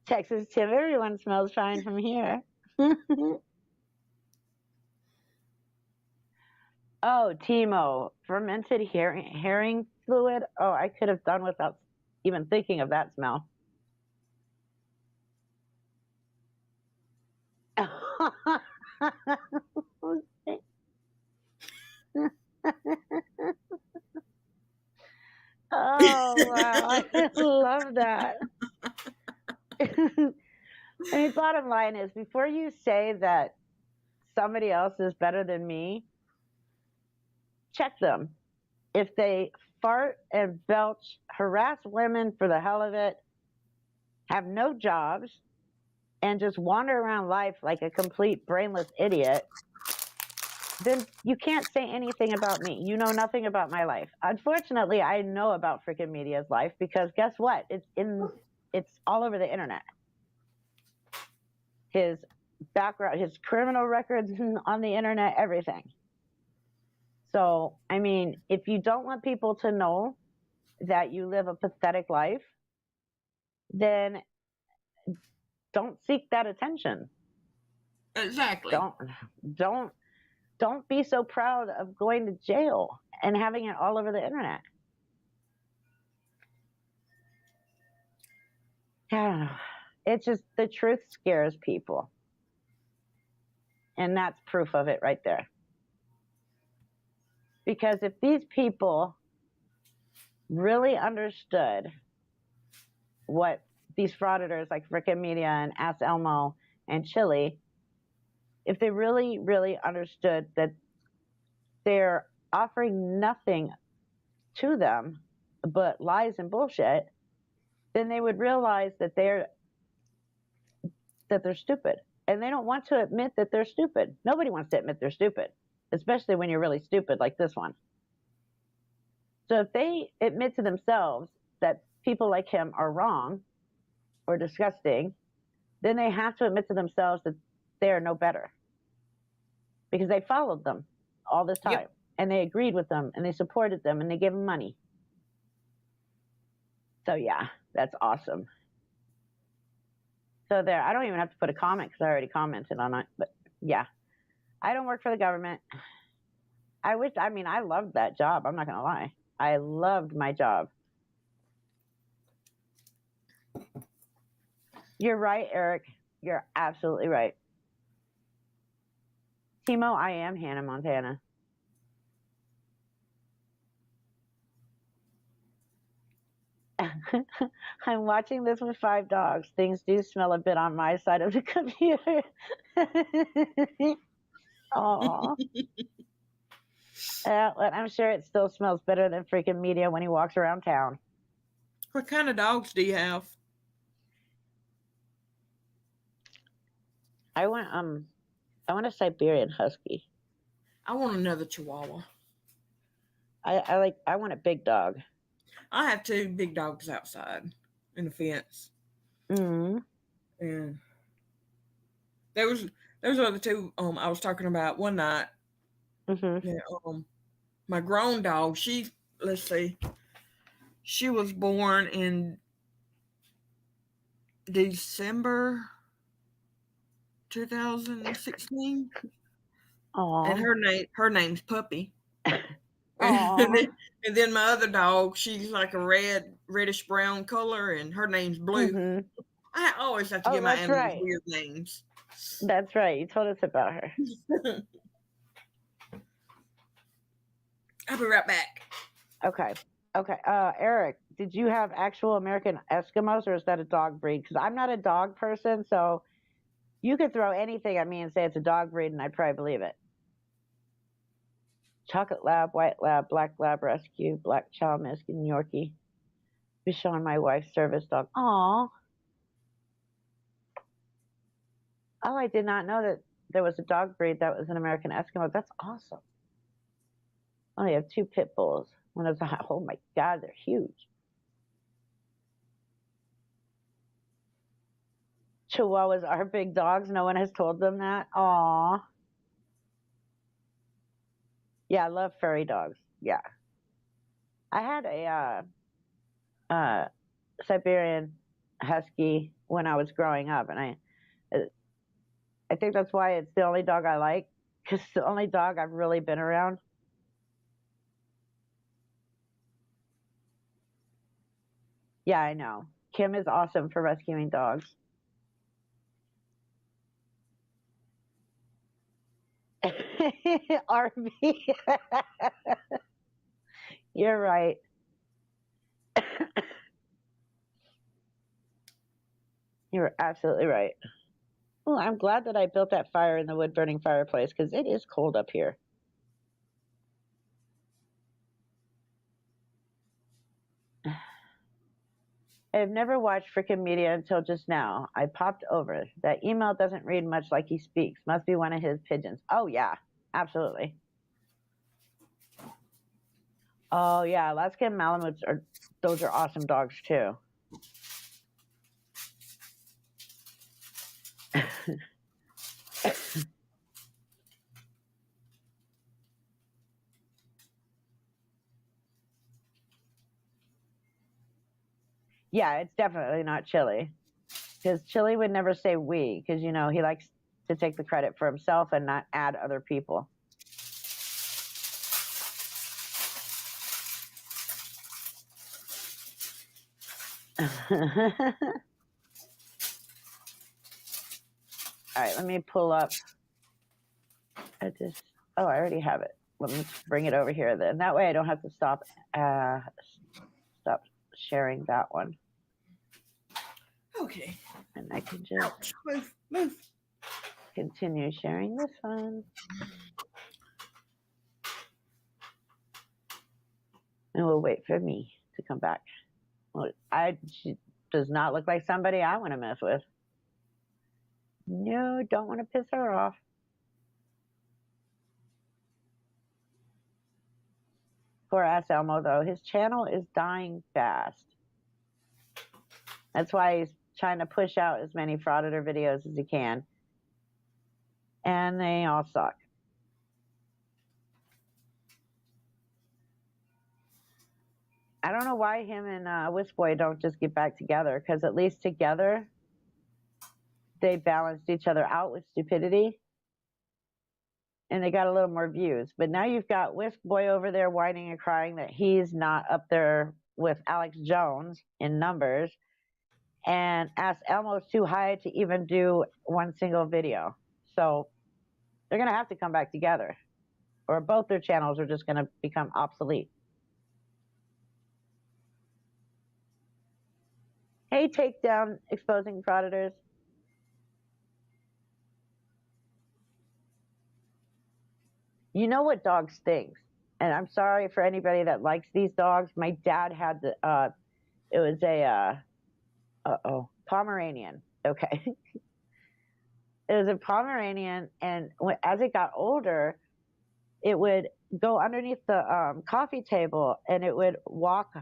Texas Tim, everyone smells fine from here. Oh, Timo, fermented herring fluid. Oh, I could have done without even thinking of that smell. Oh, wow. I love that. I mean, bottom line is, before you say that somebody else is better than me, check them. If they fart and belch, harass women for the hell of it, have no jobs, and just wander around life like a complete brainless idiot, then you can't say anything about me. You know nothing about my life. Unfortunately, I know about freaking media's life, because guess what? It's all over the internet. His background, his criminal records on the internet, everything. So, I mean, if you don't want people to know that you live a pathetic life, then don't seek that attention. Exactly. Don't be so proud of going to jail and having it all over the internet. It's just, the truth scares people. And that's proof of it right there. Because if these people really understood what these frauditors like Frickin' Media and Ask Elmo and Chili, if they really, really understood that they're offering nothing to them but lies and bullshit, then they would realize that they're stupid. and they don't want to admit that they're stupid. Nobody wants to admit they're stupid, especially when you're really stupid like this one. So if they admit to themselves that people like him are wrong or disgusting, then they have to admit to themselves that they are no better, because they followed them all this time. Yep. And they agreed with them and they supported them and they gave them money. So yeah, that's awesome. So there, I don't even have to put a comment because I already commented on it. But yeah, I don't work for the government. I loved that job. I'm not going to lie. I loved my job. You're right, Eric. You're absolutely right. Timo, I am Hannah Montana. I'm watching this with 5 dogs. Things do smell a bit on my side of the computer. Aww. But I'm sure it still smells better than freaking media when he walks around town. What kind of dogs do you have? I want a Siberian Husky. I want another Chihuahua. I want a big dog. I have 2 big dogs outside in the fence. Mm-hmm. And those are the 2 I was talking about one night. Mm-hmm. Yeah, my grown dog, she was born in December 2016. Aww. And her name's Puppy. And then my other dog, she's like a reddish brown color, and her name's Blue. Mm-hmm. I always have to give my animals weird names. That's right. You told us about her. I'll be right back. Okay. Eric, did you have actual American Eskimos, or is that a dog breed? Because I'm not a dog person, so you could throw anything at me and say it's a dog breed, and I'd probably believe it. Chocolate Lab, White Lab, Black Lab Rescue, Black Chow Miskin, Yorkie. Bichon, my wife's service dog. Aww. Oh, I did not know that there was a dog breed that was an American Eskimo. That's awesome. Oh, you have 2 pit bulls. Oh my God, they're huge. Chihuahuas are big dogs. No one has told them that. Aww. Yeah, I love furry dogs. Yeah. I had a Siberian Husky when I was growing up, and I think that's why it's the only dog I like, because it's the only dog I've really been around. Yeah, I know. Kim is awesome for rescuing dogs. RV. You're right. You're absolutely right. Well, I'm glad that I built that fire in the wood-burning fireplace, because it is cold up here. I've never watched frickin' media until just now. I popped over. That email doesn't read much like he speaks. Must be one of his pigeons. Oh, yeah. Absolutely. Oh, yeah. Alaskan Malamutes those are awesome dogs, too. Yeah, it's definitely not Chili, because Chili would never say we, because, he likes to take the credit for himself and not add other people. All right, let me pull up. I already have it. Let me bring it over here then. That way I don't have to stop sharing that one. Okay. And I can just move. Continue sharing this one. And we'll wait for me to come back. Well, she does not look like somebody I want to mess with. No, don't want to piss her off. Poor ass Elmo, though. His channel is dying fast. That's why he's trying to push out as many frauditor videos as he can. And they all suck. I don't know why him and Whisk Boy don't just get back together, because at least together they balanced each other out with stupidity. And they got a little more views. But now you've got Whisk Boy over there whining and crying that he's not up there with Alex Jones in numbers. And Ask Elmo's too high to even do one single video. So they're going to have to come back together, or both their channels are just going to become obsolete. Hey, Takedown Exposing Frauditors. You know what dog stinks? And I'm sorry for anybody that likes these dogs. My dad had it was a, Pomeranian. Okay. It was a Pomeranian, and as it got older, it would go underneath the coffee table, and it would walk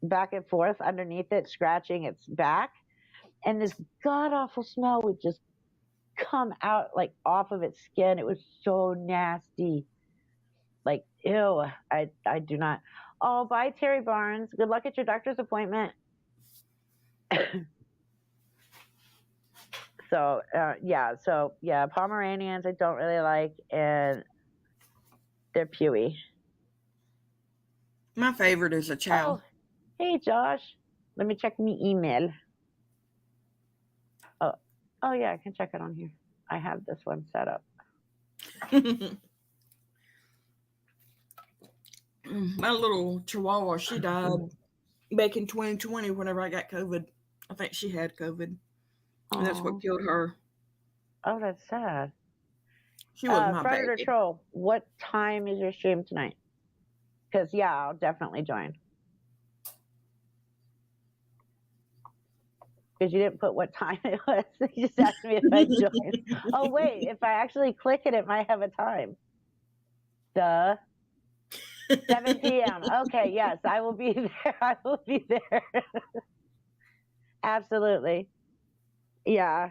back and forth underneath it, scratching its back, and this god-awful smell would just come out like off of its skin. It was so nasty. Like, ew. I do not. Oh, bye, Terry Barnes. Good luck at your doctor's appointment. So Pomeranians I don't really like, and they're pewy. My favorite is a chow. Oh, hey, Josh. Let me check my email. Oh yeah, I can check it on here. I have this one set up. My little chihuahua, she died back in 2020 whenever I got COVID. I think she had COVID. And that's what killed her. Oh, that's sad. She was my Predator baby. Troll, what time is your stream tonight? Because, yeah, I'll definitely join. Because you didn't put what time it was. You just asked me if I joined. Oh, wait, if I actually click it, it might have a time. Duh. 7 p.m. Okay, yes, I will be there. I will be there. Absolutely. Yeah.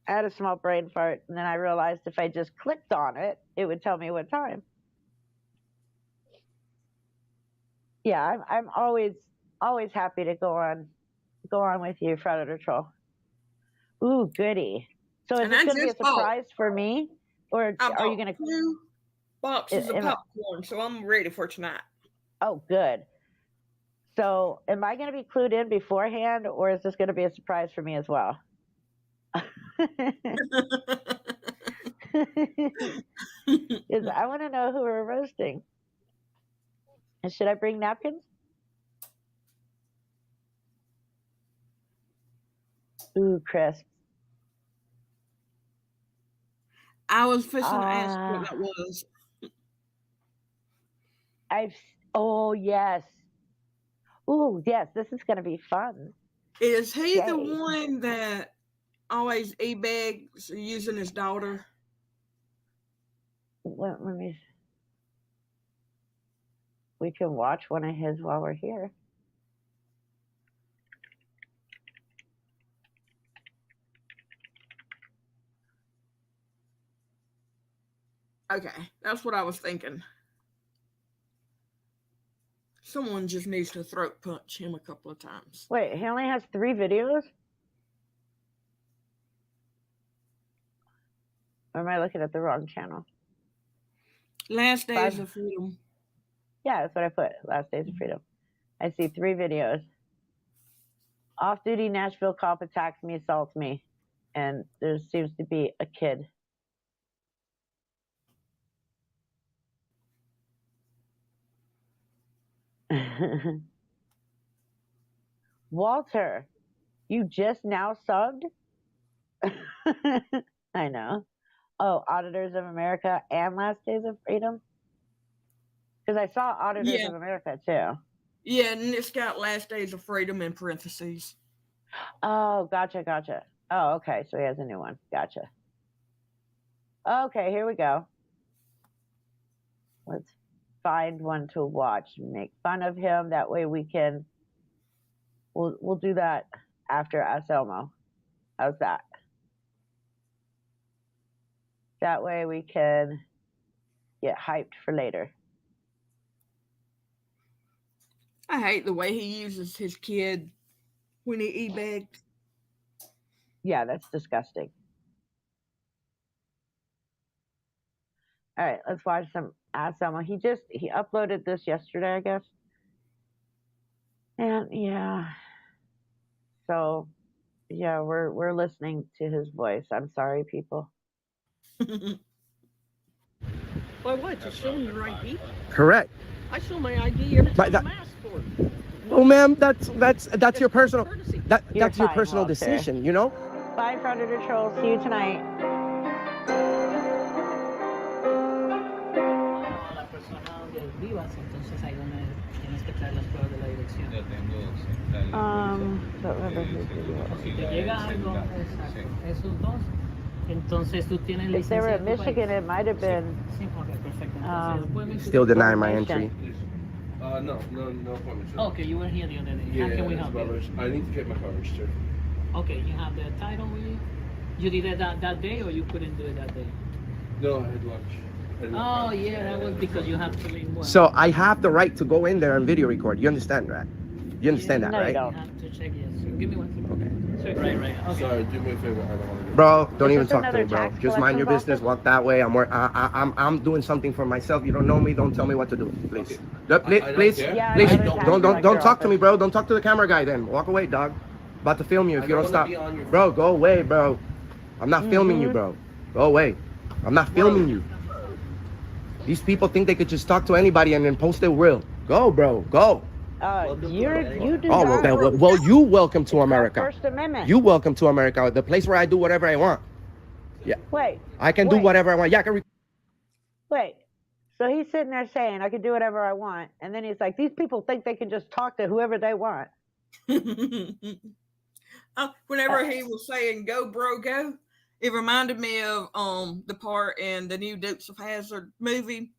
I had a small brain fart, and then I realized if I just clicked on it, it would tell me what time. Yeah, I'm always happy to go on with you, Predator Troll. Ooh, goody. So is this going to be a surprise for me, or are you going to 2 boxes of popcorn? So I'm ready for tonight. Oh, good. So am I going to be clued in beforehand, or is this going to be a surprise for me as well? Because I want to know who we're roasting. And should I bring napkins? Ooh, crisp. I was fishing to ask what that was. Oh, yes. Ooh, yes, this is going to be fun. Is he the one that always e-bags using his daughter? Let me. We can watch one of his while we're here. Okay, that's what I was thinking. Someone just needs to throat punch him a couple of times. Wait, he only has 3 videos? Or am I looking at the wrong channel? Last Days of Freedom. Yeah, that's what I put. Last Days of Freedom. I see 3 videos. Off-duty Nashville cop attacks me, assaults me. And there seems to be a kid. Walter, you just now subbed? I know. Oh, Auditors of America and Last Days of Freedom? Because I saw Auditors of America too. Yeah, and it's got Last Days of Freedom in parentheses. Oh, gotcha. Oh, okay. So he has a new one. Gotcha. Okay, here we go. Let's find one to watch and make fun of him. That way we can. We'll do that after Anselmo. How's that? That way we can get hyped for later. I hate the way he uses his kid when he e-begged. Yeah, that's disgusting. All right, let's watch some Anselmo. He uploaded this yesterday, I guess. And yeah. So yeah, we're listening to his voice. I'm sorry, people. Why what? Just show me your ID? Correct. I show my ID every time I'm asked for it. Oh, ma'am, that's your personal that's your personal decision, you know? Bye, Predator Trolls. See you tonight. If they were in Michigan, it might have been. Still deny my entry. No appointment. Okay, you were here the other day. Yeah, How can we help you? I need to get my car registered. Okay, you have the title with you? You did it that day, or you couldn't do it that day? No, I had lunch. Oh, yeah, that was because you have to leave work. So I have the right to go in there and video record. You understand, right? You understand that, No, right? you don't. You have to check, yes. Give me one second. Okay. Right. Okay. Sorry, do me a favor. I don't want to do Bro, don't Is even this talk to me, another bro. tax Just mind your collector's business. office? Walk that way. I'm doing something for myself. You don't know me. Don't tell me what to do, please. Okay. Please, care. Yeah, please. another tax Don't collector talk to me, office. bro. Don't talk to the camera guy. Then walk away, dog. About to film you if I you don't don't stop. wanna be on your Bro, go away, bro. I'm not filming you, bro. Go away. I'm not filming you. These people think they could just talk to anybody and then post their will. Go, bro. Go. You do Oh, not. well, you welcome to America. First Amendment. You welcome to America, the place where I do whatever I want. Yeah. Wait. I can do whatever I want. Yeah, I can. Wait. So he's sitting there saying, I can do whatever I want. And then he's like, these people think they can just talk to whoever they want. Whenever he was saying "Go, bro, go," it reminded me of the part in the new Dukes of Hazzard movie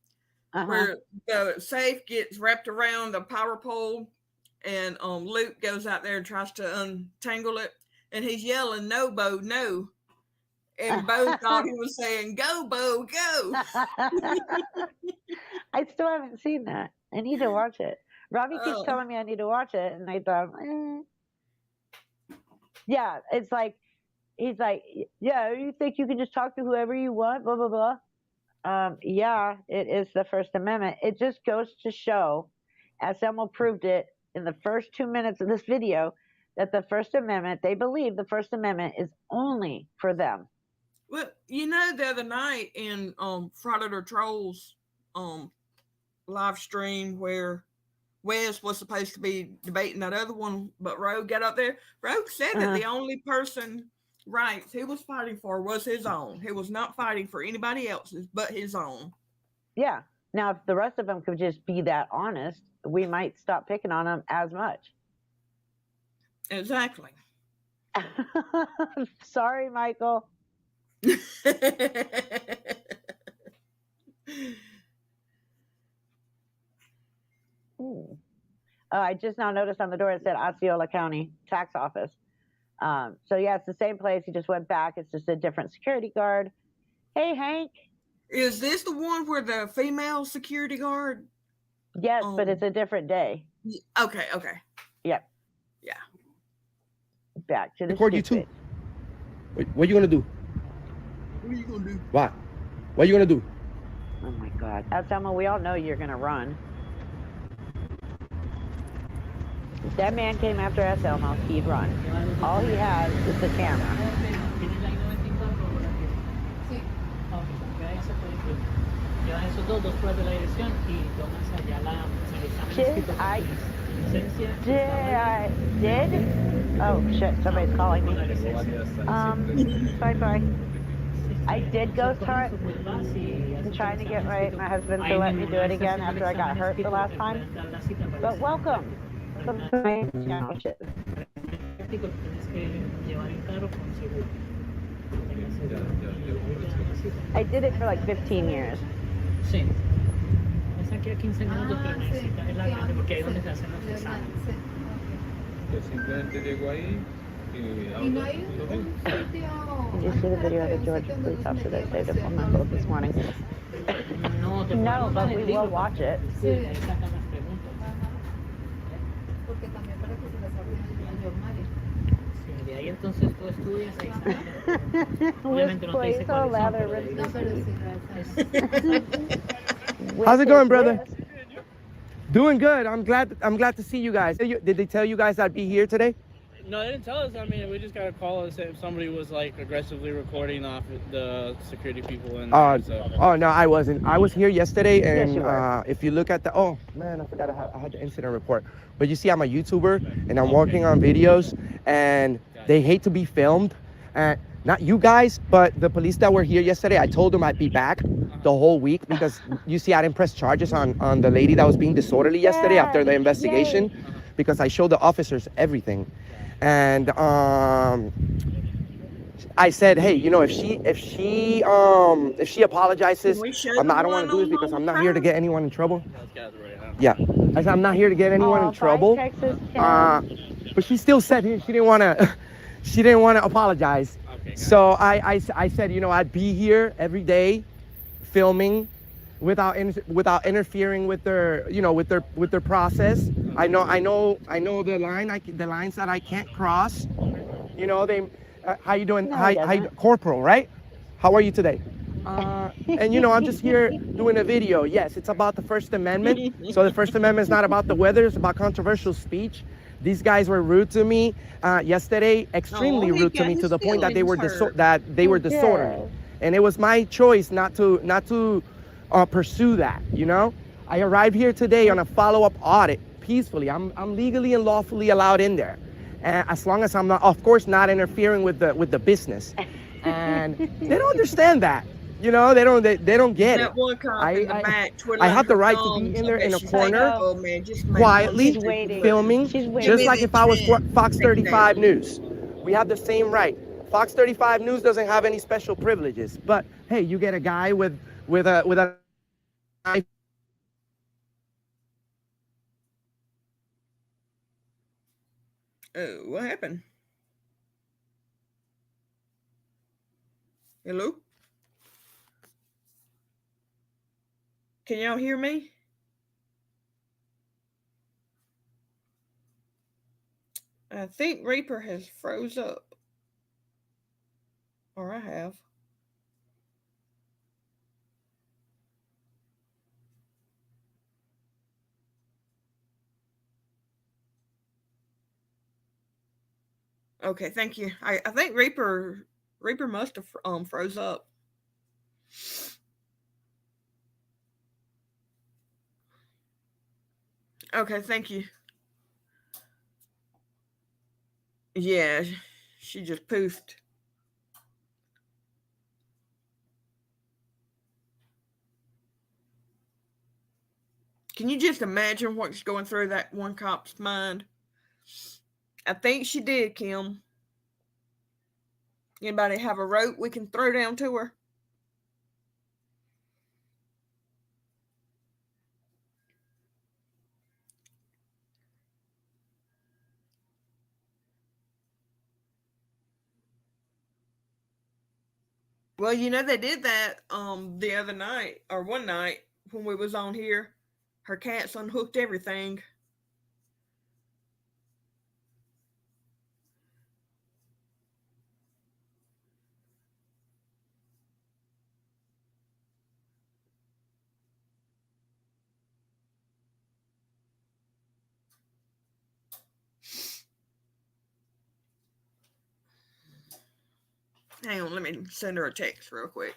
where the safe gets wrapped around the power pole, and Luke goes out there and tries to untangle it, and he's yelling, "No, Bo, no!" And Bo thought he was saying, "Go, Bo, go!" I still haven't seen that. I need to watch it. Robbie keeps telling me I need to watch it, and I thought, yeah, it's like he's like, yeah, you think you can just talk to whoever you want, blah blah blah. Yeah, it is the First Amendment. It just goes to show, as Emil proved it in the first 2 minutes of this video, that the First Amendment, they believe the First Amendment is only for them. Well, you know, the other night in Predator Trolls live stream where Wes was supposed to be debating that other one, but Rogue got up there. Rogue said that the only person rights he was fighting for was his own. He was not fighting for anybody else's but his own. Yeah. Now, if the rest of them could just be that honest, we might stop picking on them as much. Exactly. Sorry, Michael. I just now noticed on the door it said Osceola County Tax Office. So yeah, it's the same place. He just went back. It's just a different security guard. Hey, Hank. Is this the one where the female security guard? Yes, but it's a different day. Okay. Yep. Yeah. Back to the Record you too. What are you gonna do? What are you gonna do? What are you gonna do? Oh my God. Selma, we all know you're gonna run. If that man came after Selma, he'd run. All he has is the camera. I did? Oh shit, somebody's calling me. Bye. I did ghost hunt. I'm trying to get right. My husband to let me do it again after I got hurt the last time. But welcome. llevar el carro con seguro. Tenga seguro. I did it for like 15 years. Sí. Es aquí a 15 minutos, pero necesita, es la grande porque ahí es donde se hacen los exámenes. Pues simplemente llego ahí y Y no hay lo ven. un sitio. Did you see the video of the Georgia police officer that saved a woman boat this morning? No, te No, puedo but mandar we el link will watch it. Sí, ahí sacan las preguntas. Porque también para que se las abran al mayor Mario. Sí, de ahí entonces tú estudias ahí sale. Which Obviamente no te dice place or cuáles son, lather pero de ahí No, pero sí, How's it going, brother? Which is Doing good. I'm glad to see you guys. Did they tell you guys I'd be here today? No, they didn't tell us. I mean, we just got a call and said somebody was like aggressively recording off the security people. And Oh no, I wasn't. I was here yesterday, and Yes, you were. if you look at the I forgot I had the incident report. But you see, I'm a YouTuber, and I'm working on videos, and they hate to be filmed. And not you guys, but the police that were here yesterday. I told them I'd be back the whole week because you see, I didn't press charges on the lady that was being disorderly yesterday after the investigation, because I showed the officers everything. And I said, hey, you know, if she apologizes, Can we show I the don't want to do one this because on I'm not here to the get anyone in trouble. those guys right now. Yeah, I said I'm not here to get anyone in bye, trouble. Texas, Tim. But she still said she didn't want to. She didn't want to apologize. Okay, So I said, you know, I'd be here every day, filming, without interfering with their, you know, with their process. I know the lines that I can't cross. You know, they. How you doing? No, Hi, he doesn't. Corporal, right? How are you today? And you know, I'm just here doing a video. Yes, it's about the First Amendment. So the First Amendment is not about the weather; it's about controversial speech. These guys were rude to me yesterday, extremely he rude to got me, his to the point that they were feelings hurt. disorderly, and it was my choice not to pursue that. You know, I arrived here today on a follow-up audit peacefully. I'm legally and lawfully allowed in there, as long as I'm not, of course, not interfering with the business. And they don't understand that. You know, they don't get it. That one cop in the back I twiddling have the her right to thumbs. be in there I bet in a she's corner, like, oh man, just make quietly one She's waiting. filming, She's waiting. just like if I was Give me the Fox 35 10. News. We have the same right. Fox 35 News doesn't have any special privileges, but hey, you get a guy with a Oh, what happened? Hello? Can y'all hear me? I think Reaper has froze up. Or I have. Okay, thank you. I think Reaper must have froze up. Okay, thank you. Yeah, she just poofed. Can you just imagine what's going through that one cop's mind? I think she did, Kim. Anybody have a rope we can throw down to her? Well, you know, they did that the other night, or one night when we was on here. Her cats unhooked everything. Hang on, let me send her a text real quick.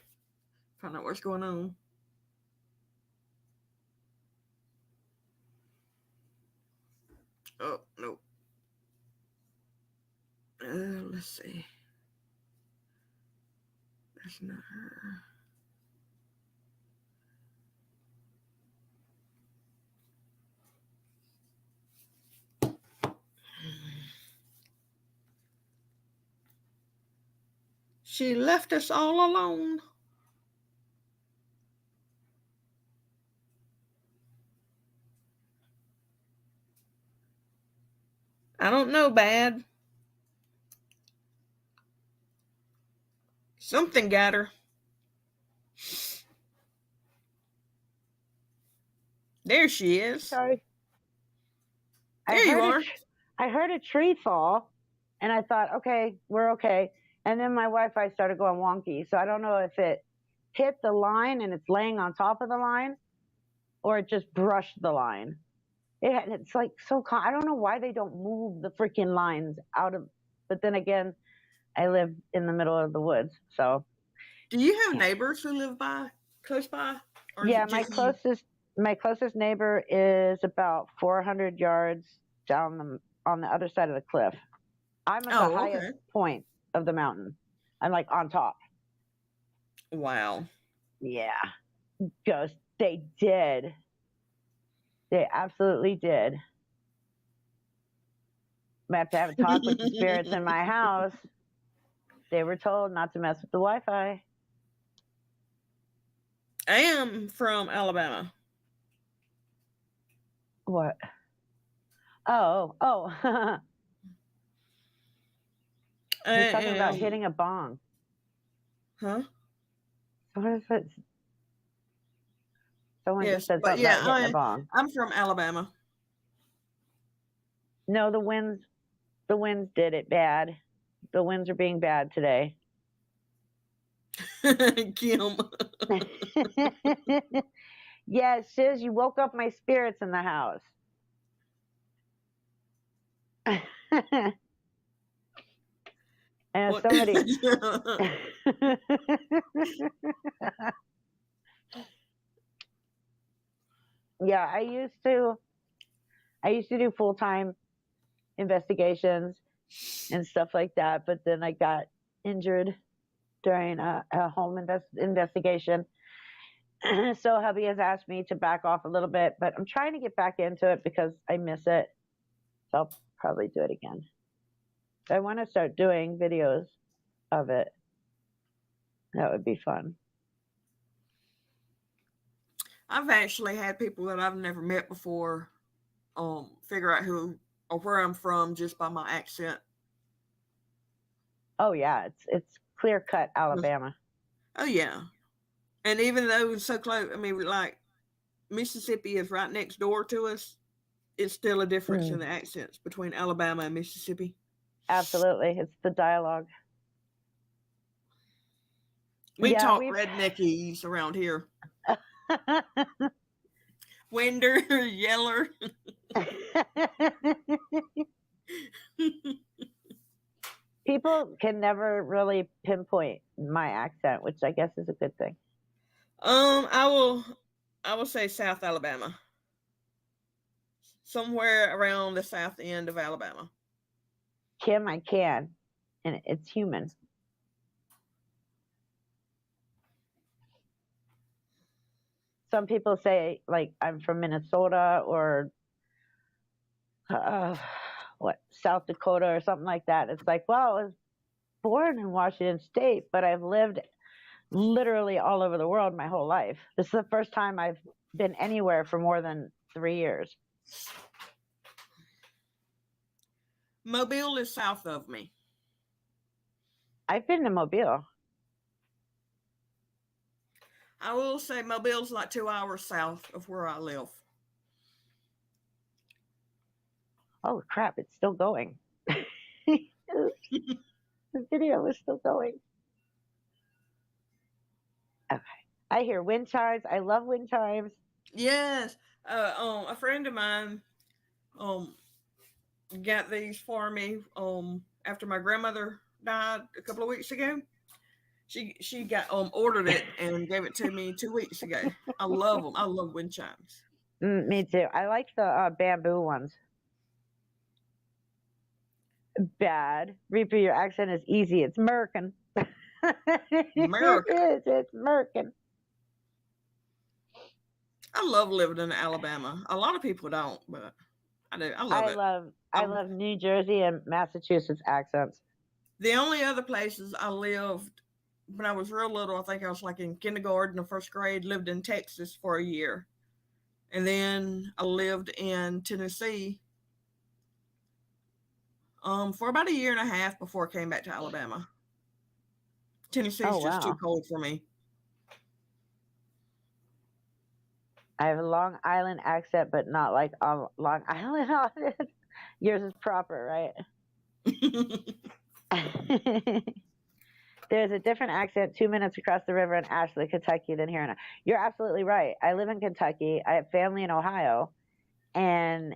Find out what's going on. Oh, no. Let's see. That's not her. She left us all alone. I don't know, Bad. Something got her. There she is. Sorry. There you are. I heard a tree fall, and I thought, okay, we're okay. And then my Wi-Fi started going wonky, so I don't know if it hit the line and it's laying on top of the line, or it just brushed the line. It's like so. I don't know why they don't move the freaking lines out of. But then again, I live in the middle of the woods, so. Do you have neighbors who live close by? Or yeah, my closest neighbor is about 400 yards down on the other side of the cliff. I'm at the highest point of the mountain. I'm like on top. Wow. Yeah. Ghost. They did. They absolutely did. I have to have a talk with the spirits in my house. They were told not to mess with the Wi-Fi. I am from Alabama. What? Oh. He's talking about hitting a bong. Huh? What is it? Someone just said something about hitting a bong. I'm from Alabama. No, the winds did it bad. The winds are being bad today. Kim. Yeah, Shiz, you woke up my spirits in the house. And somebody. Yeah, I used to do full-time investigations and stuff like that, but then I got injured during a home investigation. So hubby has asked me to back off a little bit, but I'm trying to get back into it because I miss it. So I'll probably do it again. I want to start doing videos of it. That would be fun. I've actually had people that I've never met before figure out who or where I'm from just by my accent. Oh yeah, it's clear cut Alabama. Oh yeah. And even though it's so close, I mean, like Mississippi is right next door to us, it's still a difference in the accents between Alabama and Mississippi. Absolutely. It's the dialogue. We talk redneckese around here. Winder, yeller. People can never really pinpoint my accent, which I guess is a good thing. I will say South Alabama. Somewhere around the south end of Alabama. Kim, I can. And it's human. Some people say, like, I'm from Minnesota or South Dakota or something like that. It's like, well, I was born in Washington State, but I've lived literally all over the world my whole life. This is the first time I've been anywhere for more than 3 years. Mobile is south of me. I've been to Mobile. I will say Mobile's like 2 hours south of where I live. Oh crap, it's still going. The video is still going. Okay. I hear wind chimes. I love wind chimes. Yes. A friend of mine got these for me after my grandmother died a couple of weeks ago. She got ordered it and gave it to me 2 weeks ago. I love them. I love wind chimes. Me too. I like the bamboo ones. Bad. Reaper, your accent is easy. It's American. American. It is. It's American. I love living in Alabama. A lot of people don't, but I do. I love it. I love New Jersey and Massachusetts accents. The only other places I lived when I was real little, I think I was like in kindergarten or first grade, lived in Texas for a year. And then I lived in Tennessee for about a year and a half before I came back to Alabama. Tennessee's just too cold for me. I have a Long Island accent, but not like Long Island audit. Yours is proper, right? There's a different accent 2 minutes across the river in Ashley, Kentucky than here. You're absolutely right. I live in Kentucky. I have family in Ohio. And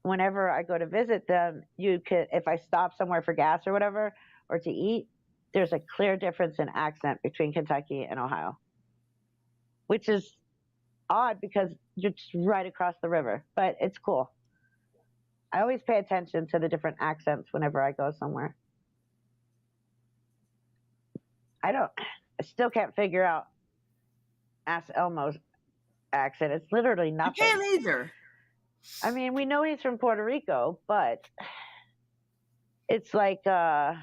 whenever I go to visit them, if I stop somewhere for gas or whatever, or to eat, there's a clear difference in accent between Kentucky and Ohio, which is odd because you're just right across the river, but it's cool. I always pay attention to the different accents whenever I go somewhere. I still can't figure out Ask Elmo's accent. It's literally nothing. I can't either. I mean, we know he's from Puerto Rico, but it's like, I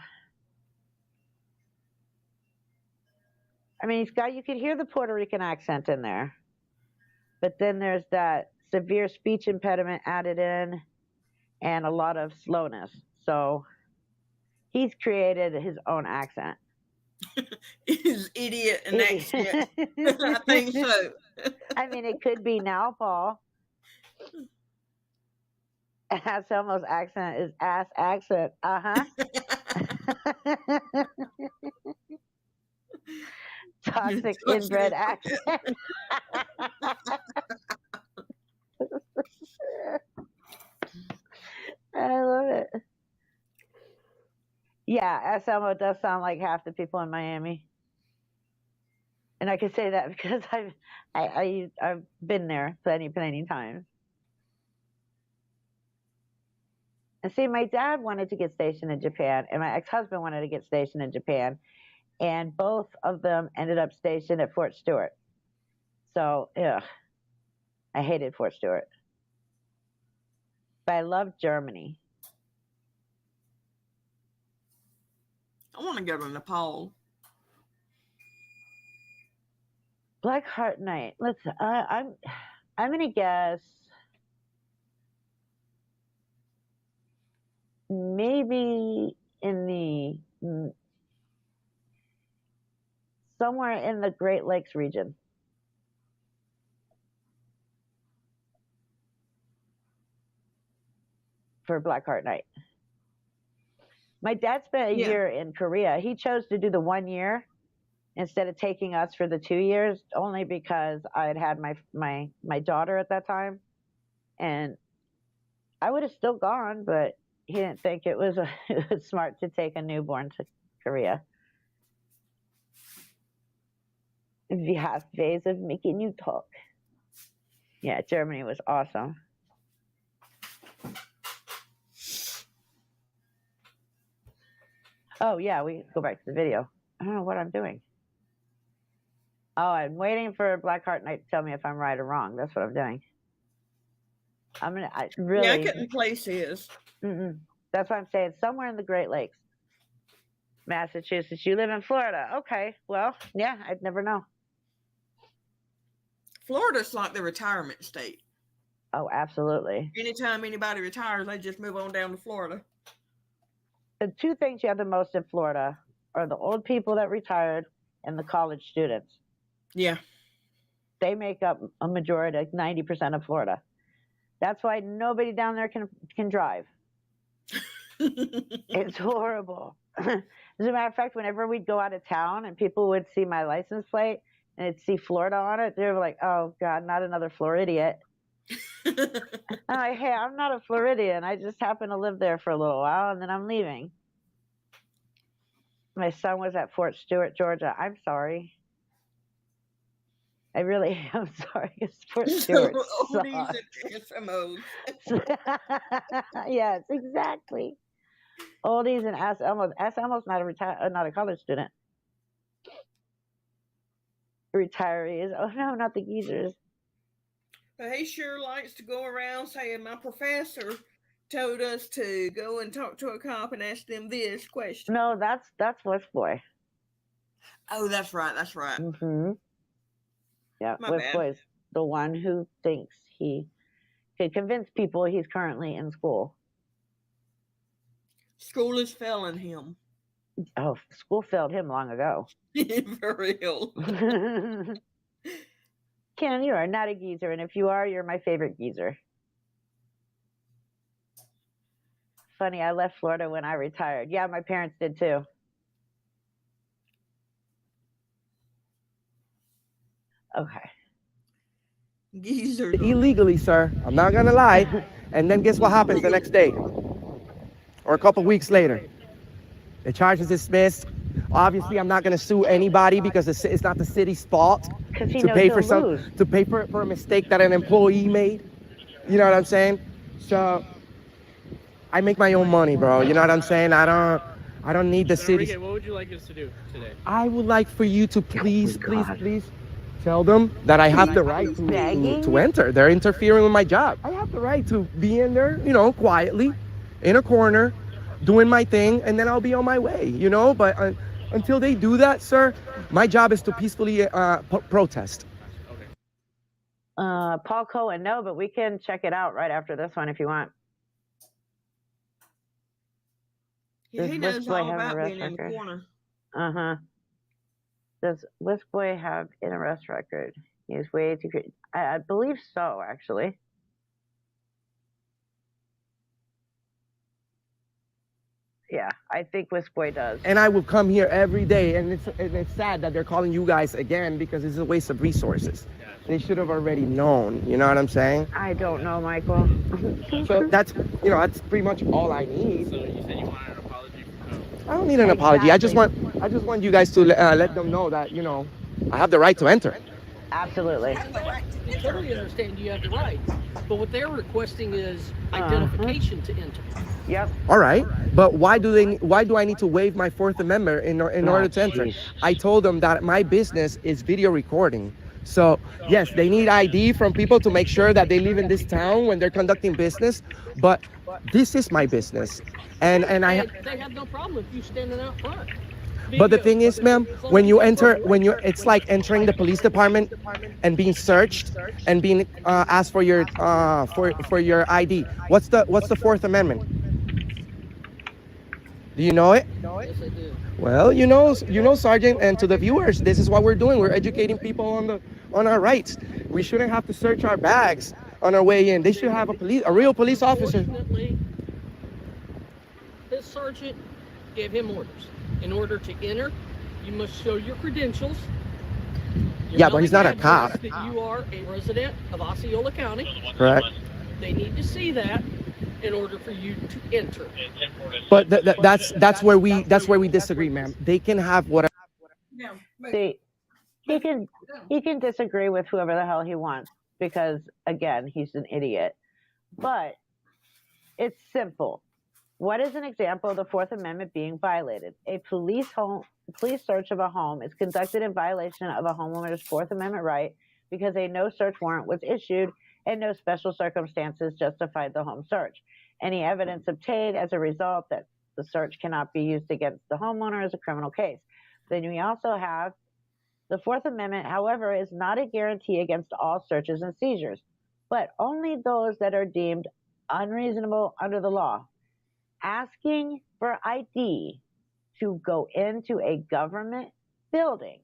mean, you could hear the Puerto Rican accent in there, but then there's that severe speech impediment added in and a lot of slowness. So he's created his own accent. He's idiot and accent. I think so. I mean, it could be now, Paul. Ask Elmo's accent is ass accent. Toxic inbred accent. I love it. Yeah, Elmo does sound like half the people in Miami, and I can say that because I've been there plenty times. And see, my dad wanted to get stationed in Japan, and my ex-husband wanted to get stationed in Japan, and both of them ended up stationed at Fort Stewart. So, I hated Fort Stewart, but I loved Germany. I want to go to Nepal. Black Heart Night. I'm gonna guess maybe somewhere in the Great Lakes region. For Black Heart Night. My dad spent a year in Korea. He chose to do the 1 year instead of taking us for the 2 years, only because I had my daughter at that time, and I would have still gone, but he didn't think it was smart to take a newborn to Korea. We have ways of making you talk. Yeah, Germany was awesome. Oh, yeah, we go back to the video. I don't know what I'm doing. Oh, I'm waiting for Black Heart Night to tell me if I'm right or wrong. That's what I'm doing. I couldn't place his. That's why I'm saying somewhere in the Great Lakes. Massachusetts. You live in Florida. Okay, well, yeah, I'd never know. Florida's like the retirement state. Oh, absolutely. Anytime anybody retires, they just move on down to Florida. The two things you have the most in Florida are the old people that retired and the college students. Yeah. They make up a majority, like 90% of Florida. That's why nobody down there can drive. It's horrible. As a matter of fact, whenever we'd go out of town and people would see my license plate and it'd see Florida on it, they were like, oh, God, not another Floridian. I'm like, hey, I'm not a Floridian. I just happen to live there for a little while, and then I'm leaving. My son was at Fort Stewart, Georgia. I'm sorry. I really am sorry. Fort Stewart SMOs. Yes, exactly. Oldies and Ask Elmo's. Ask Elmo's not a college student. Retirees. Oh no, not the geezers. But he sure likes to go around saying, my professor told us to go and talk to a cop and ask them this question. No, that's West Boy. Oh, that's right. That's right. Mm-hmm. Yeah, My Whisk bad. Boy's the one who thinks he could convince people he's currently in school. School is failing him. Oh, school failed him long ago. For real. Ken, you are not a geezer, and if you are, you're my favorite geezer. Funny, I left Florida when I retired. Yeah, my parents did too. Okay. Geezer. Illegally, sir. I'm not gonna lie. And then guess what happens the next day? Or a couple weeks later? The charge is dismissed. Obviously, I'm not gonna sue anybody because it's not the city's fault Because he to knows pay he'll for lose. to pay for a mistake that an employee made. You know what I'm saying? So I make my own money, bro. You know what I'm saying? I don't need the Enrique, city. what would you like us to do today? I would like for you to please tell them that I have the right to enter. They're interfering with my job. I have the right to be in there, you know, quietly, in a corner, doing my thing, and then I'll be on my way, you know? But until they do that, sir, my job is to peacefully protest. Paul Cohen, no, but we can check it out right after this one if you want. Yeah, he Does knows Whisk Boy all have an about arrest being in the record? corner. Uh-huh. Does Whisk Boy have an arrest record? He's way too crazy. I believe so, actually. Yeah, I think Whisk Boy does. And I will come here every day, and it's sad that they're calling you guys again because it's a waste of resources. They should have already known, you know what I'm saying? I don't know, Michael. So that's pretty much all I need. So you said you wanted an apology from I don't need an apology. I just want you guys to let them know that, you know, I have the right to enter. Absolutely. I totally understand you have the right, but what they're requesting is identification to enter. Yep. All right, but why do I need to waive my Fourth Amendment in order to enter? Geez. I told them that my business is video recording. So yes, they need ID from people to make sure that they live in this town when they're conducting business, but this is my business. And They have no problem with you standing out front. but the thing is, ma'am, when you enter, it's like entering the police department and being searched and being asked for your ID. What's the Fourth Amendment? Do you know it? Yes, I do. Well, you know, Sergeant, and to the viewers, this is what we're doing. We're educating people on our rights. We shouldn't have to search our bags on our way in. They should have a real police officer. Unfortunately, this sergeant gave him orders. In order to enter, you must show your credentials. Yeah, but he's not a cop. That you are a resident of Osceola County. Correct. They need to see that in order for you to enter. But that's where we disagree, ma'am. They can have whatever. Yeah. See, he can disagree with whoever the hell he wants because, again, he's an idiot. But it's simple. What is an example of the Fourth Amendment being violated? A police search of a home is conducted in violation of a homeowner's Fourth Amendment right because a no search warrant was issued and no special circumstances justified the home search. Any evidence obtained as a result that the search cannot be used against the homeowner is a criminal case. Then we also have the Fourth Amendment, however, is not a guarantee against all searches and seizures, but only those that are deemed unreasonable under the law. Asking for ID to go into a government building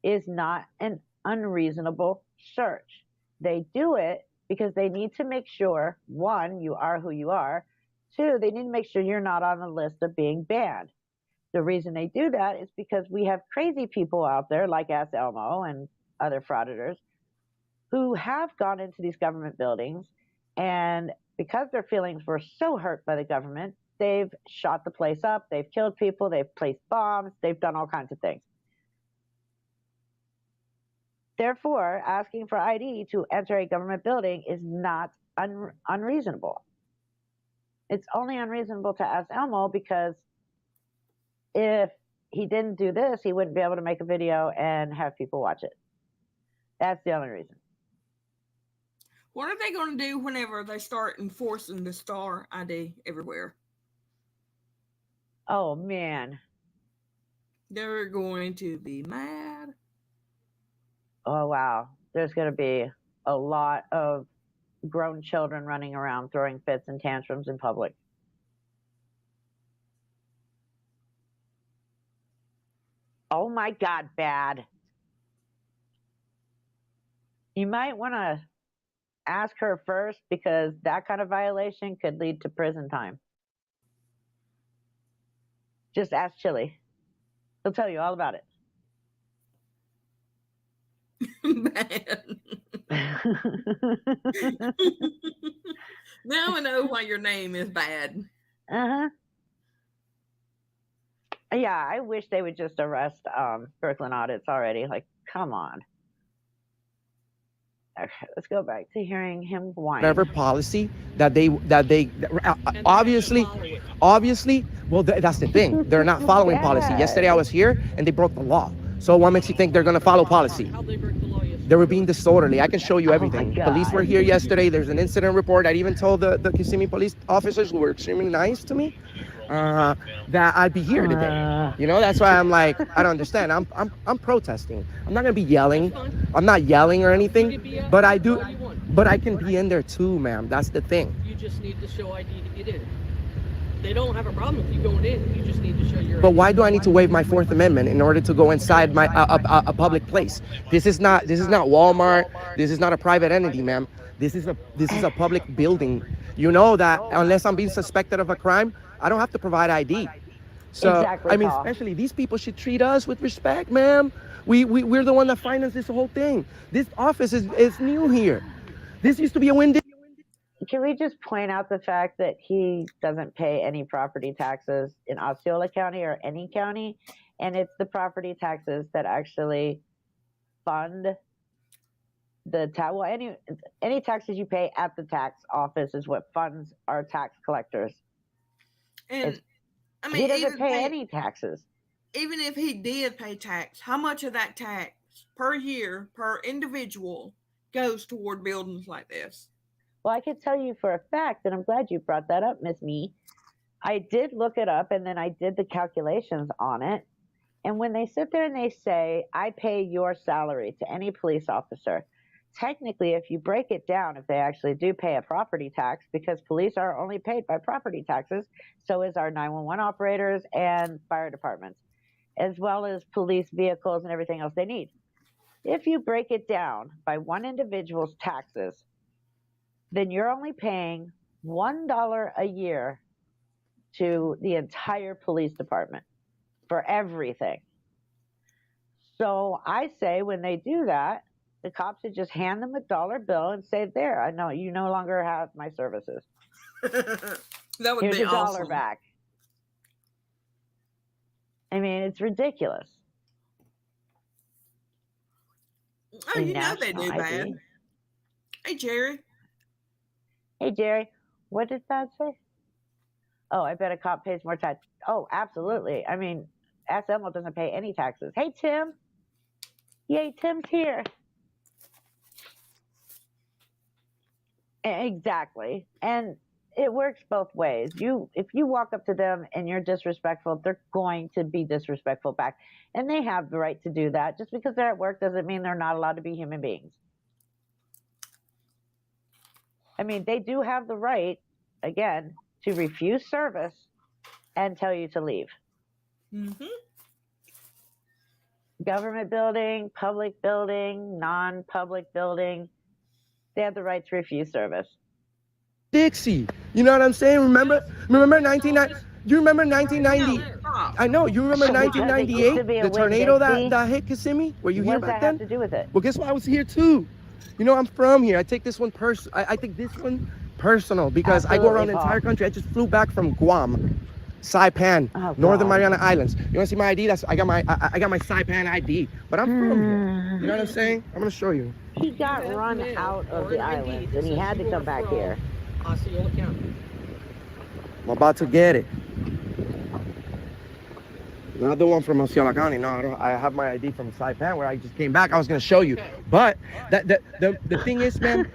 is not an unreasonable search. They do it because they need to make sure, one, you are who you are. Two, they need to make sure you're not on the list of being banned. The reason they do that is because we have crazy people out there like Ask Elmo and other frauditors who have gone into these government buildings, and because their feelings were so hurt by the government, they've shot the place up, they've killed people, they've placed bombs, they've done all kinds of things. Therefore, asking for ID to enter a government building is not unreasonable. It's only unreasonable to Ask Elmo because if he didn't do this, he wouldn't be able to make a video and have people watch it. That's the only reason. What are they going to do whenever they start enforcing the star ID everywhere? Oh, man. They're going to be mad. Oh, wow. There's going to be a lot of grown children running around throwing fits and tantrums in public. Oh my God, bad. You might want to ask her first, because that kind of violation could lead to prison time. Just ask Chili. He'll tell you all about it. Bad. Now I know why your name is Bad. Uh-huh. Yeah, I wish they would just arrest Brooklyn Audits already. Like, come on. Okay, let's go back to hearing him whine. Whatever policy that they obviously, well, that's the thing. They're not following policy. Yesterday I was here and they broke the law. So what makes you think they're going to follow policy? How'd they break the law yesterday? They were being disorderly. I can show you everything. my God. Police were here yesterday. There's an incident report. I even told the Kissimmee police officers, who were extremely nice to me, that I'd be here today. You know, that's why I'm like, I don't understand. I'm protesting. I'm not gonna be yelling. I'm not yelling or anything, but I do. But I can be in there too, ma'am. That's the thing. You just need to show ID to get in. They don't have a problem with you going in. You just need to show your But ID. why do I need to waive my Fourth Amendment in order to go inside my a public place? This is not Walmart. This is not a private entity, ma'am. This is a public building. You know that unless I'm being suspected of a crime, I don't have to provide ID. So Exactly, I mean, Paul. especially these people should treat us with respect, ma'am. We're the one that financed this whole thing. This office is new here. This used to be a window. Can we just point out the fact that he doesn't pay any property taxes in Osceola County or any county, and it's the property taxes that actually fund the tax. Well, any taxes you pay at the tax office is what funds our tax collectors. And I mean, He doesn't even pay any taxes. Even if he did pay tax, how much of that tax per year, per individual, goes toward buildings like this? Well, I can tell you for a fact, and I'm glad you brought that up, Miss Me. I did look it up, and then I did the calculations on it. And when they sit there and they say, I pay your salary to any police officer, technically, if you break it down, if they actually do pay a property tax, because police are only paid by property taxes, so is our 911 operators and fire departments, as well as police vehicles and everything else they need. If you break it down by one individual's taxes, then you're only paying $1 a year to the entire police department for everything. So I say when they do that, the cops should just hand them a $1 bill and say, there, I know you no longer have my services. That would Here's be $1 awesome. back. I mean, it's ridiculous. Oh, you know they do, bad. Hey, Jerry. Hey, Jerry, what did that say? Oh, I bet a cop pays more tax. Oh, absolutely. I mean, SML doesn't pay any taxes. Hey, Tim. Yay, Tim's here. Exactly. And it works both ways. If you walk up to them and you're disrespectful, they're going to be disrespectful back. And they have the right to do that. Just because they're at work doesn't mean they're not allowed to be human beings. I mean, they do have the right, again, to refuse service and tell you to leave. Mm-hmm. Government building, public building, non-public building, they have the right to refuse service. Dixie, you know what I'm saying? Remember 1990? You remember 1990? I know. You remember 1998? The tornado that hit Kissimmee? Were you here back then? What does that have to do with it? Well, guess what? I was here too. You know, I'm from here. I take this one I take this one personal because I go around the entire country. I just flew back from Guam, Saipan, Northern Mariana Islands. You want to see my ID? I got my Saipan ID, but I'm from here. You know what I'm saying? I'm gonna show you. He got run out of the islands, and he had to come back here. Osceola County. I'm about to get it. Not the one from Osceola County. No, I have my ID from Saipan where I just came back. I was gonna show you, but the thing is, man,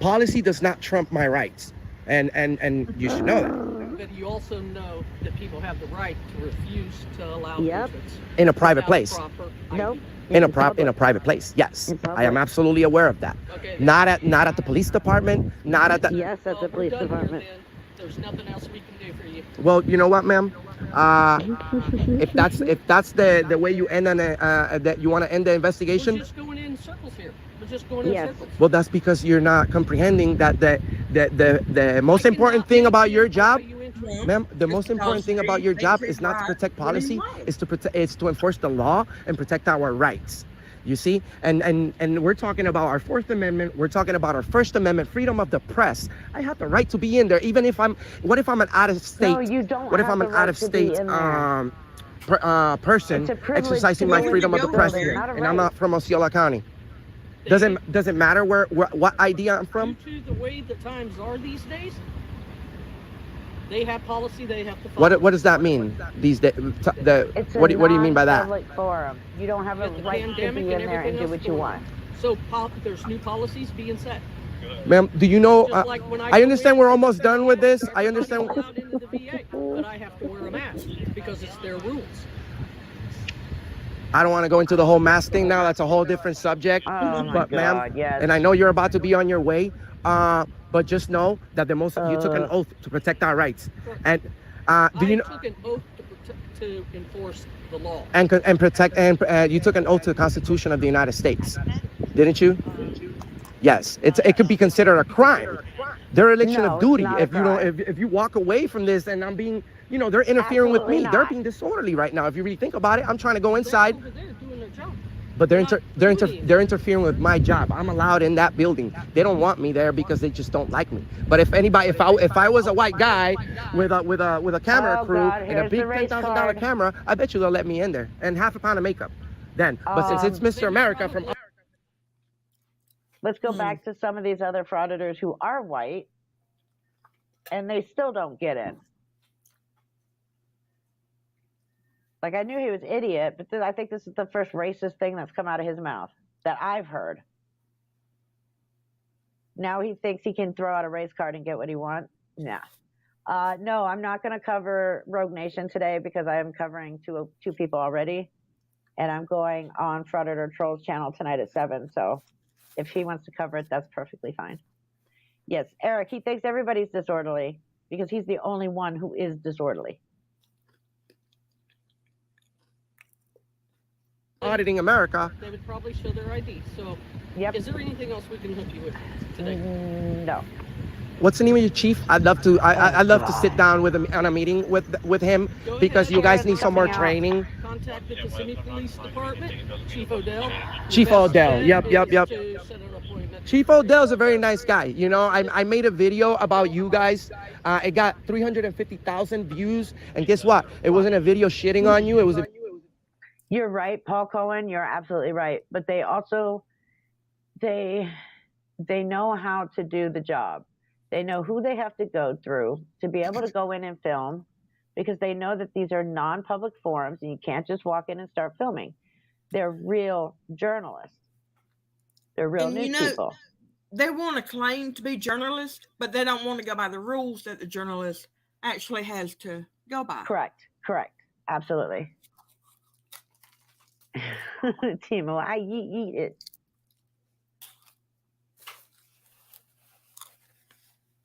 policy does not trump my rights. and you should know that. But you also know that people have the right to refuse to allow Yep. visits In a private without place. proper Nope. ID. In a private place. Yes, In I am public. absolutely aware of that. Okay. Not at the police department. Not at the. Yes, at the Well, we're police done here department. then. There's nothing else we can do for you. Well, you know what, ma'am? If that's the way you end that you want to end the We're investigation, just going in circles here. We're just going in Yes. circles. well, that's because you're not comprehending that the most I important cannot thing make about you your follow job, you into Well, ma'am, the just most important because thing about he your thinks job he's is not to right, protect what do you policy, want? it's to enforce the law and protect our rights. You see, and we're talking about our Fourth Amendment. We're talking about our First Amendment, freedom of the press. I have the right to be in there, even if what if I'm an out of state? No, you don't What if have I'm the an right out of to be state in there. person It's a privilege exercising to my go into freedom of the the press, building, not a and I'm right. not from Osceola County? Does it matter what ID I'm from? Due to the way the times are these days, they have policy they have to follow. What does that mean? These days, It's a what do you mean by that? non-public forum. You don't have a With the right to pandemic be and in there and everything do else what you going want. on. So there's new policies being set. Ma'am, do you know? Just like when I go understand in, we're almost done with this. I everybody's understand. allowed into the VA, but I have to wear a mask because it's their rules. I don't want to go into the whole mask thing now. That's a whole different subject. Oh my But ma'am, God, yes. and I know you're about to be on your way. But just know that you took an oath to protect our rights. And do you know? I took an oath to enforce the law. And protect you took an oath to the Constitution of the United States, didn't you? Yes, it could be considered a crime, dereliction No, of duty, it's not a if you don't crime. if you walk away from this. And I'm being, they're interfering with me. Absolutely They're not. being disorderly right now. If you really think about it, I'm trying to go inside, They're over there doing their job. but they're They're not they're interfering with my job. I'm allowed in that building. They don't want me there because they just don't like me. But if I was a white guy with a camera Oh, crew God, and a here's big the race $10,000 card. camera, I bet you they'll let me in there, and half a pound of makeup. Then, but since it's They Mr. would America from probably- Let's go back to some of these other frauditors who are white and they still don't get in. Like, I knew he was idiot, but I think this is the first racist thing that's come out of his mouth that I've heard. Now he thinks he can throw out a race card and get what he wants. Nah. No, I'm not going to cover Rogue Nation today because I am covering two people already. And I'm going on Frauditor Trolls channel tonight at 7. So if he wants to cover it, that's perfectly fine. Yes, Eric, he thinks everybody's disorderly because he's the only one who is disorderly. auditing America. They would probably show their ID. So, Yep. is there anything else we can help you with today? No. What's the name of your chief? I'd love to. I'd love to sit down with him on a meeting with him Go because ahead. you guys need Sharon's some more coming out. training. Contact the Kissimmee Police Department, Chief Odell. Chief The best Odell, thing yep. is to set an appointment. Chief Odell's a very nice guy. You know, I made a video about you guys. It got 350,000 views, and guess what? It wasn't a video shitting on you. It was a You're right, Paul Cohen. You're absolutely right. But they also, they know how to do the job. They know who they have to go through to be able to go in and film, because they know that these are non-public forums and you can't just walk in and start filming. They're real journalists. They're real And news people. They want to claim to be journalists, but they don't want to go by the rules that the journalist actually has to go by. Correct. Absolutely. Timo, I eat it.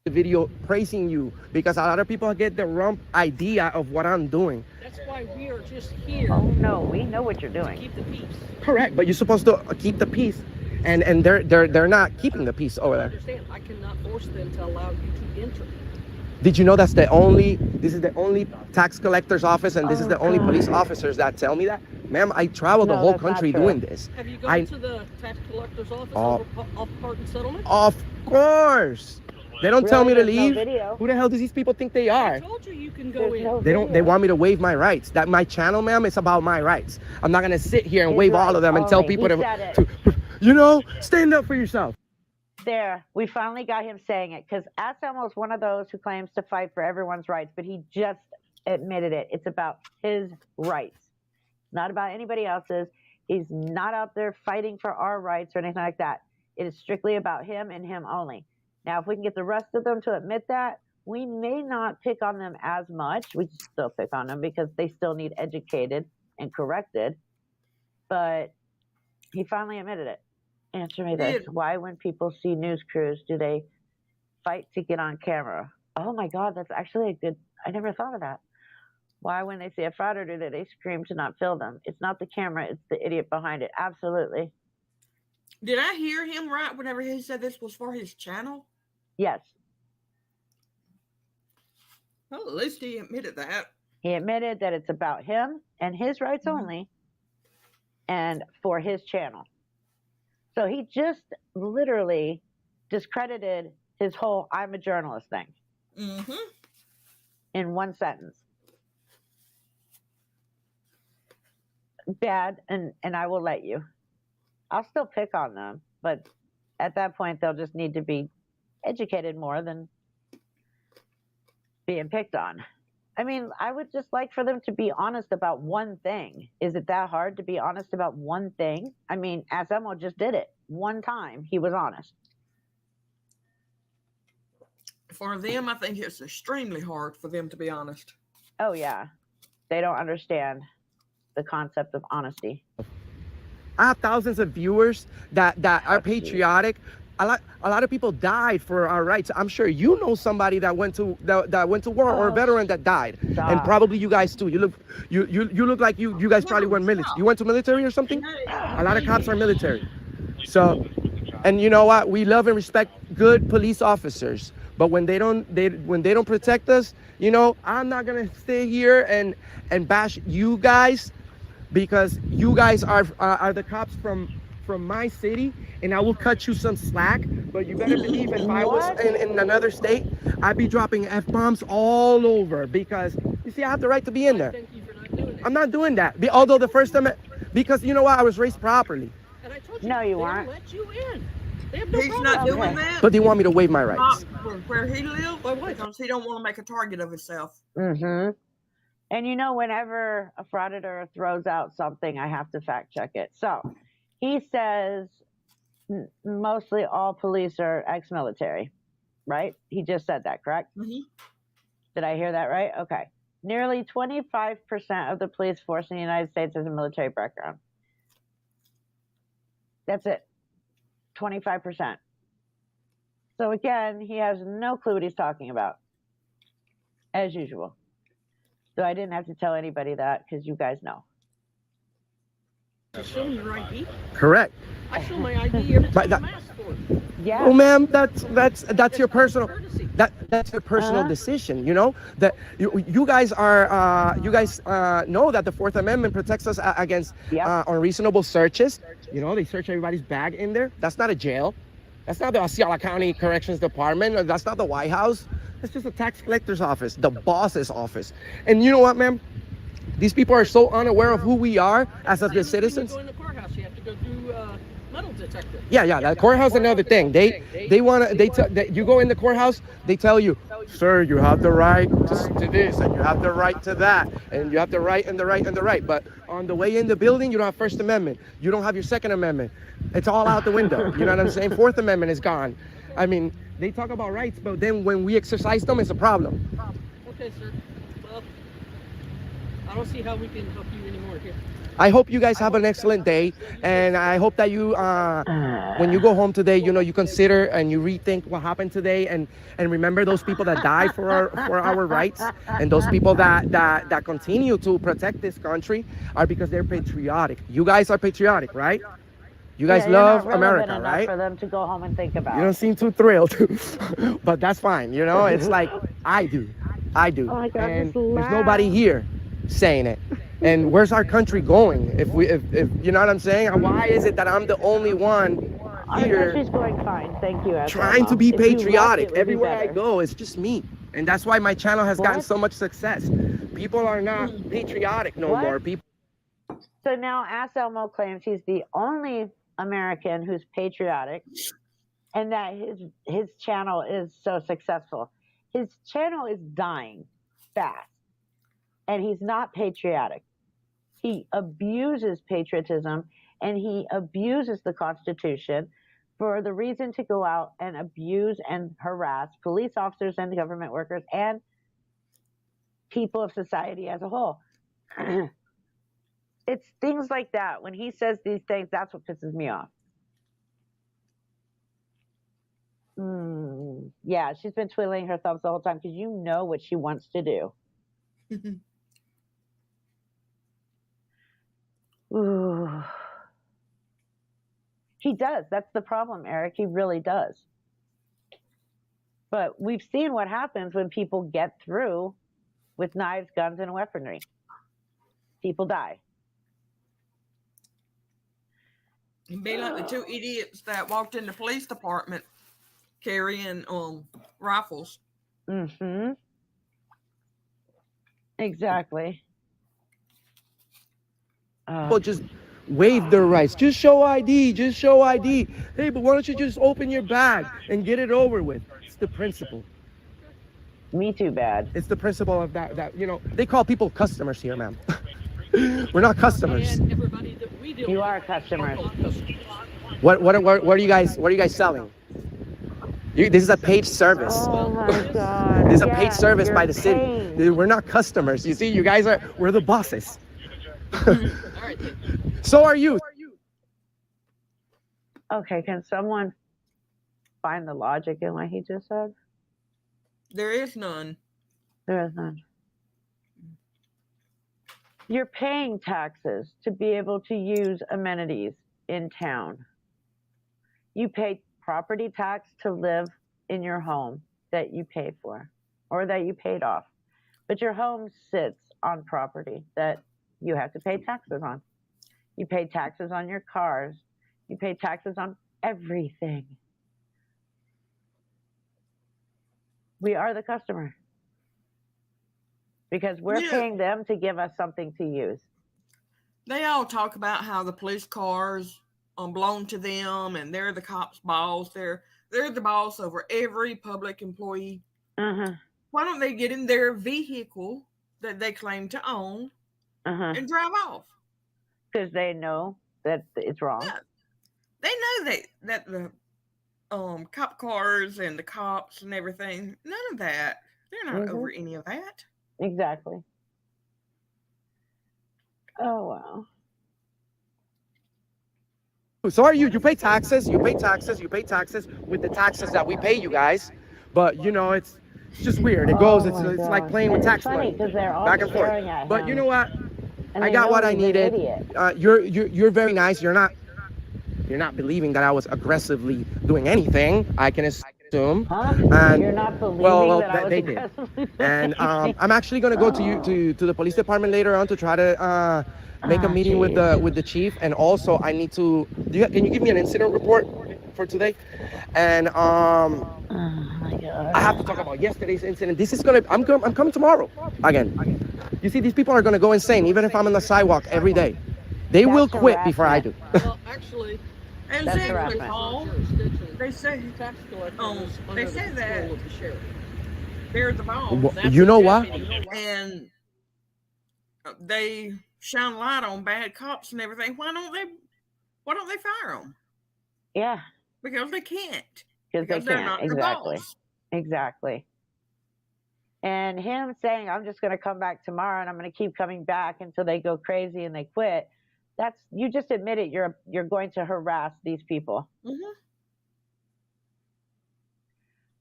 video praising you because a lot of people get the wrong idea of what I'm doing. That's why we are just here Oh no, we know what you're to doing. keep the peace. Correct, but you're supposed to keep the peace, and they're not keeping the peace over there. Understand? I cannot force them to allow you to enter. Did you know this is the only tax collector's office, and this is the only police officers that tell me that? Ma'am, I travel the No, whole that's not country true. doing this. Have you gone to the tax collector's office off Parton Settlement? Of course. They don't tell me to Really, there's leave. no video. Who the hell do these people think they I are? told you can go There's in. no They don't. They video. want me to waive my rights. That my channel, ma'am, is about my rights. I'm not gonna sit here and His waive all rights of them and tell only. people He to, said stand up for yourself. There, we finally got him saying it, because Anselmo's one of those who claims to fight for everyone's rights, but he just admitted it. It's about his rights, not about anybody else's. He's not out there fighting for our rights or anything like that. It is strictly about him and him only. Now, if we can get the rest of them to admit that, we may not pick on them as much. We still pick on them because they still need educated and corrected. But he finally admitted it. Answer me this. Why, when people see news crews, do they fight to get on camera? Oh my God, that's actually a good, I never thought of that. Why, when they see a frauder, do they scream to not film them? It's not the camera, it's the idiot behind it. Absolutely. Did I hear him right whenever he said this was for his channel? Yes. Well, at least he admitted that. He admitted that it's about him and his rights only and for his channel. So he just literally discredited his whole I'm a journalist thing in one sentence. Bad, and I will let you. I'll still pick on them, but at that point, they'll just need to be educated more than being picked on. I mean, I would just like for them to be honest about one thing. Is it that hard to be honest about one thing? I mean, Asemo just did it. One time, he was honest. For them, I think it's extremely hard for them to be honest. Oh, yeah. They don't understand the concept of honesty. I have thousands of viewers that are patriotic. A lot of people died for our rights. I'm sure you know somebody that went to war or a veteran that died, and probably you guys too. You look like you guys probably went military. You went to military or something. A lot of cops are military. So, and you know what? We love and respect good police officers, but when they don't protect us, you know, I'm not gonna stay here and bash you guys, because you guys are the cops from my city, and I will cut you some slack. But you better believe if I was in another state, I'd be dropping F-bombs all over, because you see, I have the right to be in there. Thank you for not doing that. I'm not doing that. Although the first time, because you know what, I was raised properly. And I told you, no, you they'll weren't. let you in. They have no He's problem. not doing that. But they want me to waive my rights. Not where he lives, because he don't want to make a target of himself. And you know, whenever a frauditor throws out something, I have to fact check it. So he says mostly all police are ex-military, right? He just said that, correct? Did I hear that right? Okay. Nearly 25% of the police force in the United States has a military background. That's it. 25%. So again, he has no clue what he's talking about, as usual. So I didn't have to tell anybody that, because you guys know. You show me your ID. Correct. I show my ID every time I'm asked for it. Yeah. Oh, ma'am, that's your personal. That's your personal decision. You know that you guys are know that the Fourth Amendment protects us against unreasonable searches. You know, they search everybody's bag in there. That's not a jail. That's not the Osceola County Corrections Department. That's not the White House. It's just a tax collector's office, the boss's office. And you know what, ma'am? These people are so unaware of who we are as the citizens. When you go in the courthouse, you have to go through metal detector. Yeah, the courthouse is another thing. You go in the courthouse, they tell you, sir, you have the right to this, and you have the right to that, and you have the right and the right and the right. But on the way in the building, you don't have First Amendment. You don't have your Second Amendment. It's all out the window. You know what I'm saying? Fourth Amendment is gone. I mean, they talk about rights, but then when we exercise them, it's a problem. Okay, sir. Well, I don't see how we can help you anymore here. I hope you guys have an excellent day, and I hope that you, when you go home today, you know, you consider and you rethink what happened today, and remember those people that died for our rights, and those people that continue to protect this country are because they're patriotic. You guys are patriotic, right? You guys love America, right? For them to go home and think about. You don't seem too thrilled, but that's fine. You know, it's like I do. Oh my God, and there's nobody here saying it. And where's our country going? If you know what I'm saying? Why is it that I'm the only one here? Our country's going fine, thank you. Trying to be patriotic. Everywhere I go, it's just me. And that's why my channel has gotten so much success. People are not patriotic no more. People. So now Anselmo claims he's the only American who's patriotic, and that his channel is so successful. His channel is dying fast, and he's not patriotic. He abuses patriotism, and he abuses the Constitution for the reason to go out and abuse and harass police officers and government workers and people of society as a whole. It's things like that. When he says these things, that's what pisses me off. Yeah, she's been twiddling her thumbs the whole time because you know what she wants to do. Ooh. He does. That's the problem, Eric. He really does. But we've seen what happens when people get through with knives, guns, and weaponry. People die. It'd be like the two idiots that walked in the police department carrying rifles. Mm-hmm. Exactly. People just waive their rights. Just show ID. Just show ID. Hey, but why don't you just open your bag and get it over with? It's the principle. Me too bad. It's the principle of that you know, they call people customers here, ma'am. We're not customers. And everybody that we deal You with are customers. What are you guys selling? This is a paid service. Oh my God. This is a paid service by the city. paying. We're not customers. You see, you guys we're the bosses. All right. So are you. Okay, can someone find the logic in what he just said? There is none. There is none. You're paying taxes to be able to use amenities in town. You pay property tax to live in your home that you paid for or that you paid off. But your home sits on property that you have to pay taxes on. You pay taxes on your cars. You pay taxes on everything. We are the customer because we're paying them to give us something to use. They all talk about how the police cars belong to them and they're the cops' boss. They're the boss over every public employee. Uh-huh. Why don't they get in their vehicle that they claim to own and drive off? Because they know that it's wrong. Yeah. They know that the cop cars and the cops and everything, none of that. They're not over any of that. Exactly. Oh, wow. So are you. You pay taxes. You pay taxes. You pay taxes with the taxes that we pay you guys. But you know, it's just weird. It goes. It's like playing with tax money. It's funny because they're all Back and forth. staring at him. But you know what? And I they got know what I he's an needed. idiot. You're very nice. You're not believing that I was aggressively doing anything. I can assume. Huh? And You're not believing that I was they did. aggressively And I'm actually gonna go to the police department later on to try to make a meeting with the chief. And also I need to. Can you give me an incident report for today? And Oh my God. I have to talk about yesterday's incident. This is I'm coming tomorrow again. You see, these people are gonna go insane even if I'm on the sidewalk every day. They will quit before I do. Well, actually, And That's exactly, harassment. Paul. They say tax collector is they under say the that control of the sheriff. they're the boss. Well, That's you know the what? deputy. And they shine light on bad cops and everything. Why don't they fire them? Yeah, Because they can't. because they they're can't. not the Exactly. boss. Exactly. And him saying, I'm just going to come back tomorrow and I'm going to keep coming back until they go crazy and they quit. You just admitted you're going to harass these people. Mm-hmm.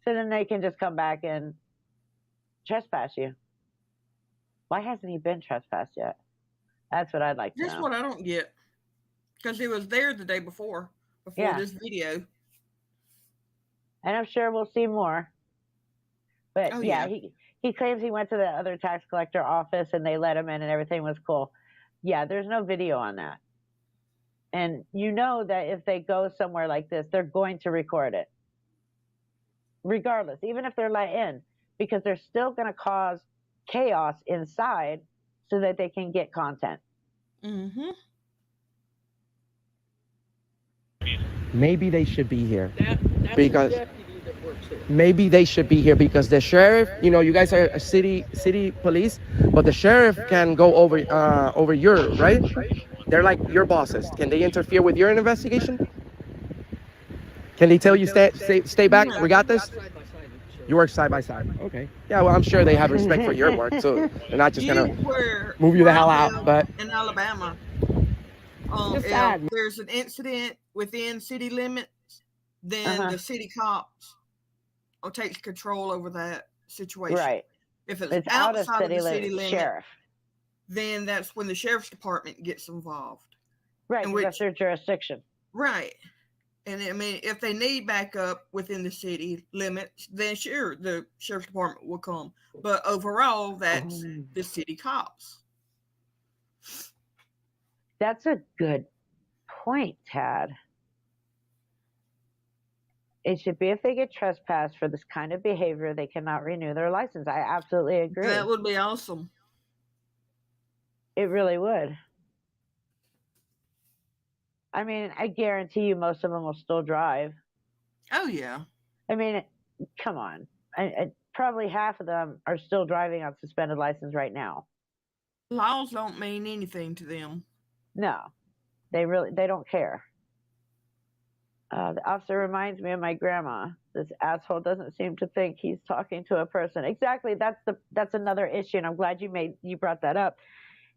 So then they can just come back and trespass you. Why hasn't he been trespassed yet? That's what I'd like to That's know. what I don't get. Because he was there the day before Yeah. this video. And I'm sure we'll see more. But Oh, yeah, yeah. he claims he went to the other tax collector office and they let him in and everything was cool. Yeah, there's no video on that. And you know that if they go somewhere like this, they're going to record it. Regardless, even if they're let in, because they're still going to cause chaos inside so that they can get content. Mm-hmm. Maybe they should be here. That's Because- the deputy that works here. Maybe they should be here because the sheriff, you know, you guys are a city police, but the sheriff can go over your, right? They're like your bosses. Can they interfere with your investigation? Can they tell you stay back? Yeah. We got this. Side by side with the You work side by side. Okay. Yeah, well, I'm sure they have respect for your work too. They're not just gonna move you the hell out. But in Alabama, It's if sad. there's an incident within city limits, then the city cops takes control over that situation. Right. If it's out of outside of city the city limits, limit, sheriff. then that's when the sheriff's department gets involved. Right, in 'cause that's which- their jurisdiction. Right. And I mean, if they need backup within the city limits, then sure, the sheriff's department will come. But overall, that's the city cops. That's a good point, Tad. It should be if they get trespassed for this kind of behavior, they cannot renew their license. I absolutely agree. That would be awesome. It really would. I mean, I guarantee you most of them will still drive. Oh, yeah. I mean, come on. Probably half of them are still driving on suspended license right now. Laws don't mean anything to them. No, they don't care. The officer reminds me of my grandma. This asshole doesn't seem to think he's talking to a person. Exactly. That's another issue, and I'm glad you brought that up.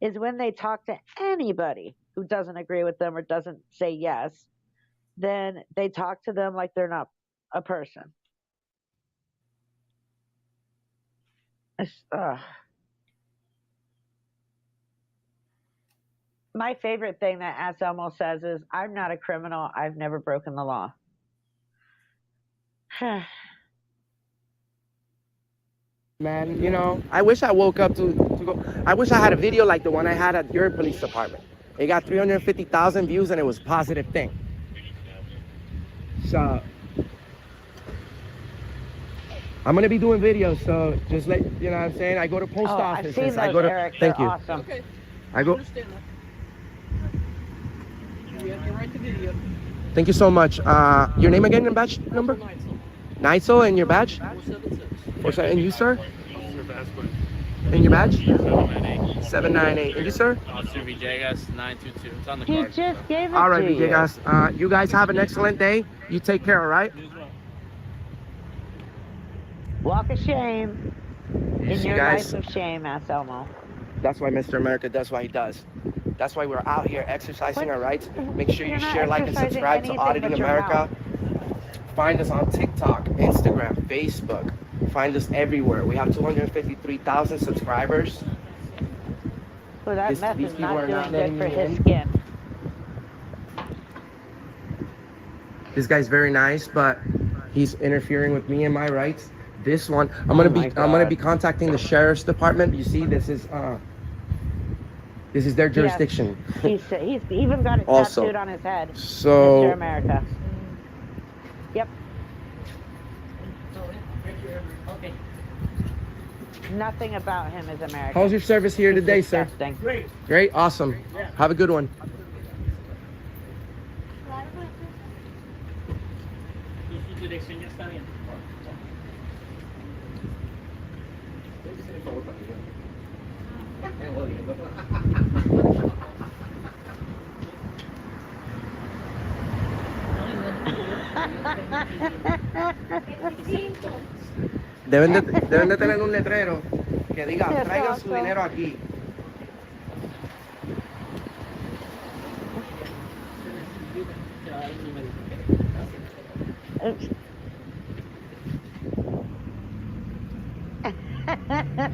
Is when they talk to anybody who doesn't agree with them or doesn't say yes, then they talk to them like they're not a person. My favorite thing that Anselmo says is, "I'm not a criminal. I've never broken the law." man, you know, I wish I woke up to go. I wish I had a video like the one I had at your police department. It got 350,000 views and it was a positive thing. So I'm gonna be doing videos, so just let you know what I'm saying. I go to post offices. I've seen those, I go to Eric. thank They're you. awesome. Okay. I go. Understand that. We have to write the video. Thank you so much. Your name again and badge number? Neitzel and your badge? 476. And you, sir? Officer Vasquez, And your badge? 798. 798. And you, sir? Officer Villegas, 922. It's on the He card. just gave it All right, to you. Villegas. You guys have an excellent day. You take care, all right? Walk of shame in See, your guys? life of shame, Anselmo. That's why Mr. America does what he does. That's why we're out here exercising our rights. Make sure you You're not share, like, and exercising subscribe to anything Auditing but your America. Find us on TikTok, Instagram, Facebook. Find us everywhere. We have 253,000 subscribers. Well, that meth these is people are not not doing good letting for me his in. skin. This guy's very nice, but he's interfering with me and my rights. This one, I'm gonna be contacting the sheriff's department. You see, this is their jurisdiction. He's even got it Also, tattooed on his head. so- Mr. America. Yep. Okay. Nothing about him is American. How's your service here today, sir? Disgusting. Great. Great, awesome. Have a good one. Y su dirección ya está bien. Deben de tener un letrero que diga, traigan su dinero aquí.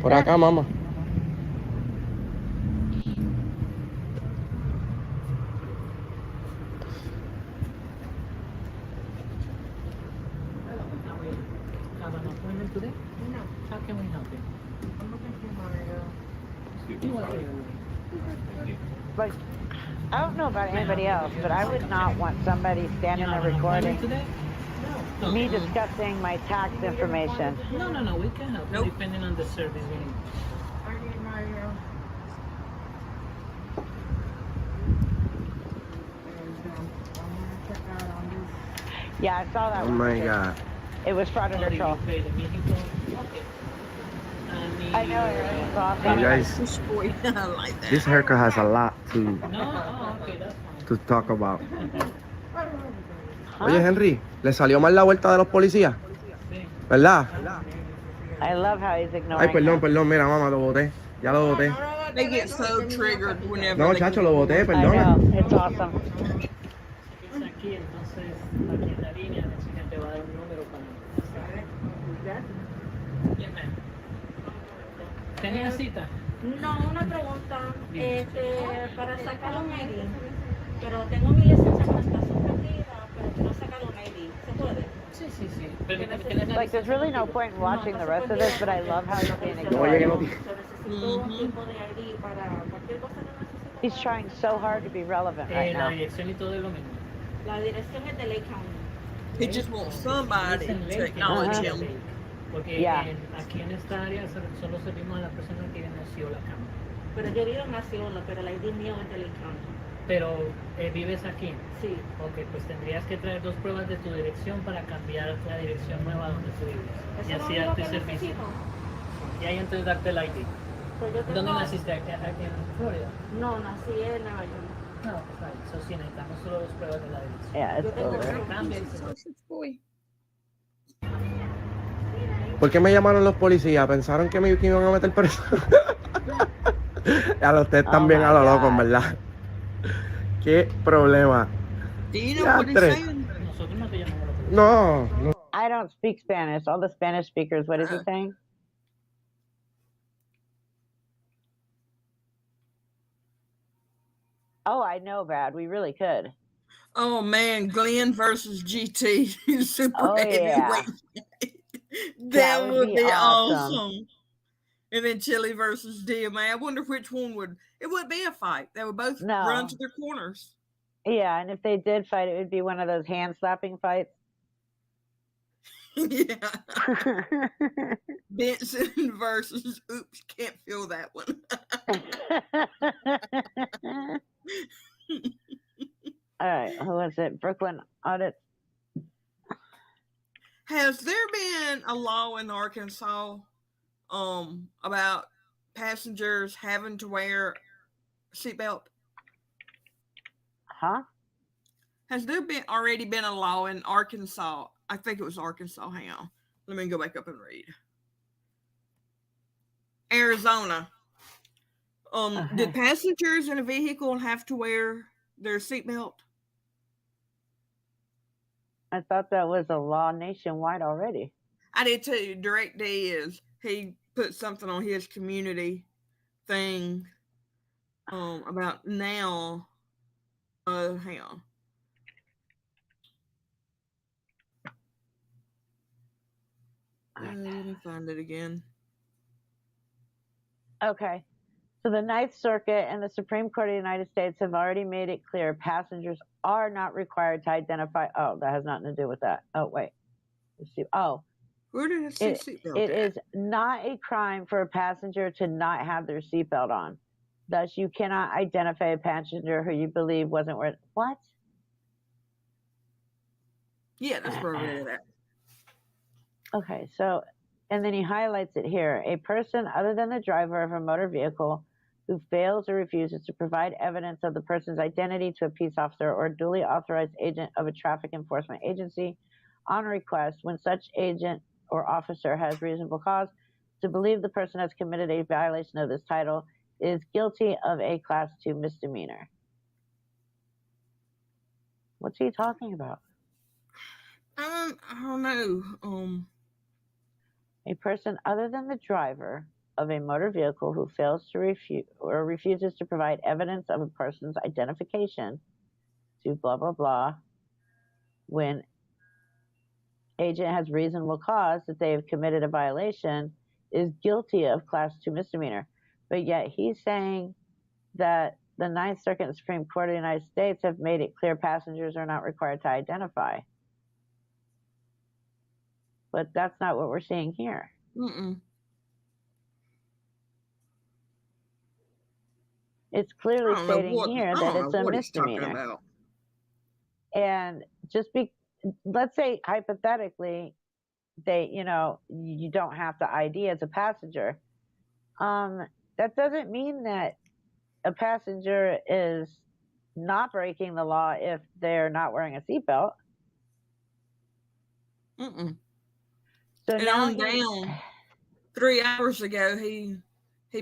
Por acá, mamá. Have an appointment today? No. How can we help you? I'm looking for my You want to But I don't know about anybody else, but I would not want somebody standing there recording today? No. me discussing my tax information. No, we can help Nope. depending on the service we need. I need my Yeah, I saw that Oh one. my too. God. It was fraud and control. Okay, the Mexico. Okay. I know it was awesome. You guys, Push boy, I like that. this haircut has a lot No, oh, okay, that's fine. to talk about. Oye, Henry, ¿le salió mal la vuelta de los policías? Sí. ¿Verdad? I love how he's ignoring Ay, perdón, him. perdón, mira, mamá, lo boté. Ya lo boté. They get so triggered whenever No, they chacho, get lo boté, I perdona. know, it's awesome. Es aquí, entonces aquí en la línea la chica te va a dar un número para. Yes, ma'am. ¿Tenía cita? No, una pregunta. Para sacar un ID, pero tengo mi licencia que está suspendida, pero quiero sacar un ID. ¿Se puede? Sí, sí, sí. Permítame que le dé Like, there's really no point in watching the rest of this, but I love how he's being No, oye, que no ignored. Necesito un tipo de ID para cualquier cosa que necesite. He's trying so hard to be relevant right La now. dirección y todo es lo mismo. La dirección es de Lake County. He just wants somebody Dicen to ley, acknowledge que him. ley. Porque Yeah. aquí en esta área solo servimos a las personas que nació la cama. Pero yo vivo en Nacional, pero el ID mío es de Lake County. Pero vives aquí. Sí. Ok, pues tendrías que traer 2 pruebas de tu dirección para cambiar la dirección nueva donde tú vives. Eso Y es lo así único darte que servicio. necesito. Y ahí entonces darte el ID. Pues yo tengo... ¿Dónde naciste? ¿Aquí en Florida? No, nací en Nueva York. No, pues vale. Eso sí, necesitamos solo 2 pruebas de la dirección. Yeah, it's Yo tengo over. Cambia y se va. ¿Por qué me llamaron los policías? ¿Pensaron que me iban a meter preso? A ustedes Oh también my a lo loco, en God. verdad. ¿Qué problema? Do you know what he's Diantre. saying? Nosotros no te llamamos la policía. No, no. I don't speak Spanish. All the Spanish speakers, what is he saying? Oh, I know, Brad. We really could. Oh man, Glenn versus GT. Super Oh, yeah. heavyweight. That That would would be be awesome. awesome. And then Chili versus DMA. I wonder which one would. It wouldn't be a fight. They would both No. run to their corners. Yeah, and if they did fight, it would be one of those hand slapping fights. Yeah. Benson versus Oops, can't feel that one. All right, who was it? Brooklyn Audit. Has there been a law in Arkansas about passengers having to wear a seatbelt? Huh? Has there already been a law in Arkansas? I think it was Arkansas. Hang on. Let me go back up and read. Arizona. Did passengers in a vehicle have to wear their seatbelt? I thought that was a law nationwide already. I did too. Direct D he put something on his community thing about now. Hang on. Let me find it again. Okay. So the Ninth Circuit and the Supreme Court of the United States have already made it clear passengers are not required to identify. Oh, that has nothing to do with that. Oh, wait. Let's see. Oh. Where did it say seatbelt? It is not a crime for a passenger to not have their seatbelt on. Thus, you cannot identify a passenger who you believe wasn't wearing. What? Yeah, that's where I read that. Okay, so, and then he highlights it here. A person other than the driver of a motor vehicle who fails or refuses to provide evidence of the person's identity to a peace officer or duly authorized agent of a traffic enforcement agency on request when such agent or officer has reasonable cause to believe the person has committed a violation of this title is guilty of a Class 2 misdemeanor. What's he talking about? I don't know. A person other than the driver of a motor vehicle who fails to refuse or refuses to provide evidence of a person's identification to blah, blah, blah, when agent has reasonable cause that they have committed a violation is guilty of Class 2 misdemeanor. But yet he's saying that the Ninth Circuit and Supreme Court of the United States have made it clear passengers are not required to identify. But that's not what we're seeing here. It's clearly stating here that it's a misdemeanor. And let's say hypothetically, you don't have to ID as a passenger. That doesn't mean that a passenger is not breaking the law if they're not wearing a seatbelt. Mm-mm. So And now on down, 3 hours ago, he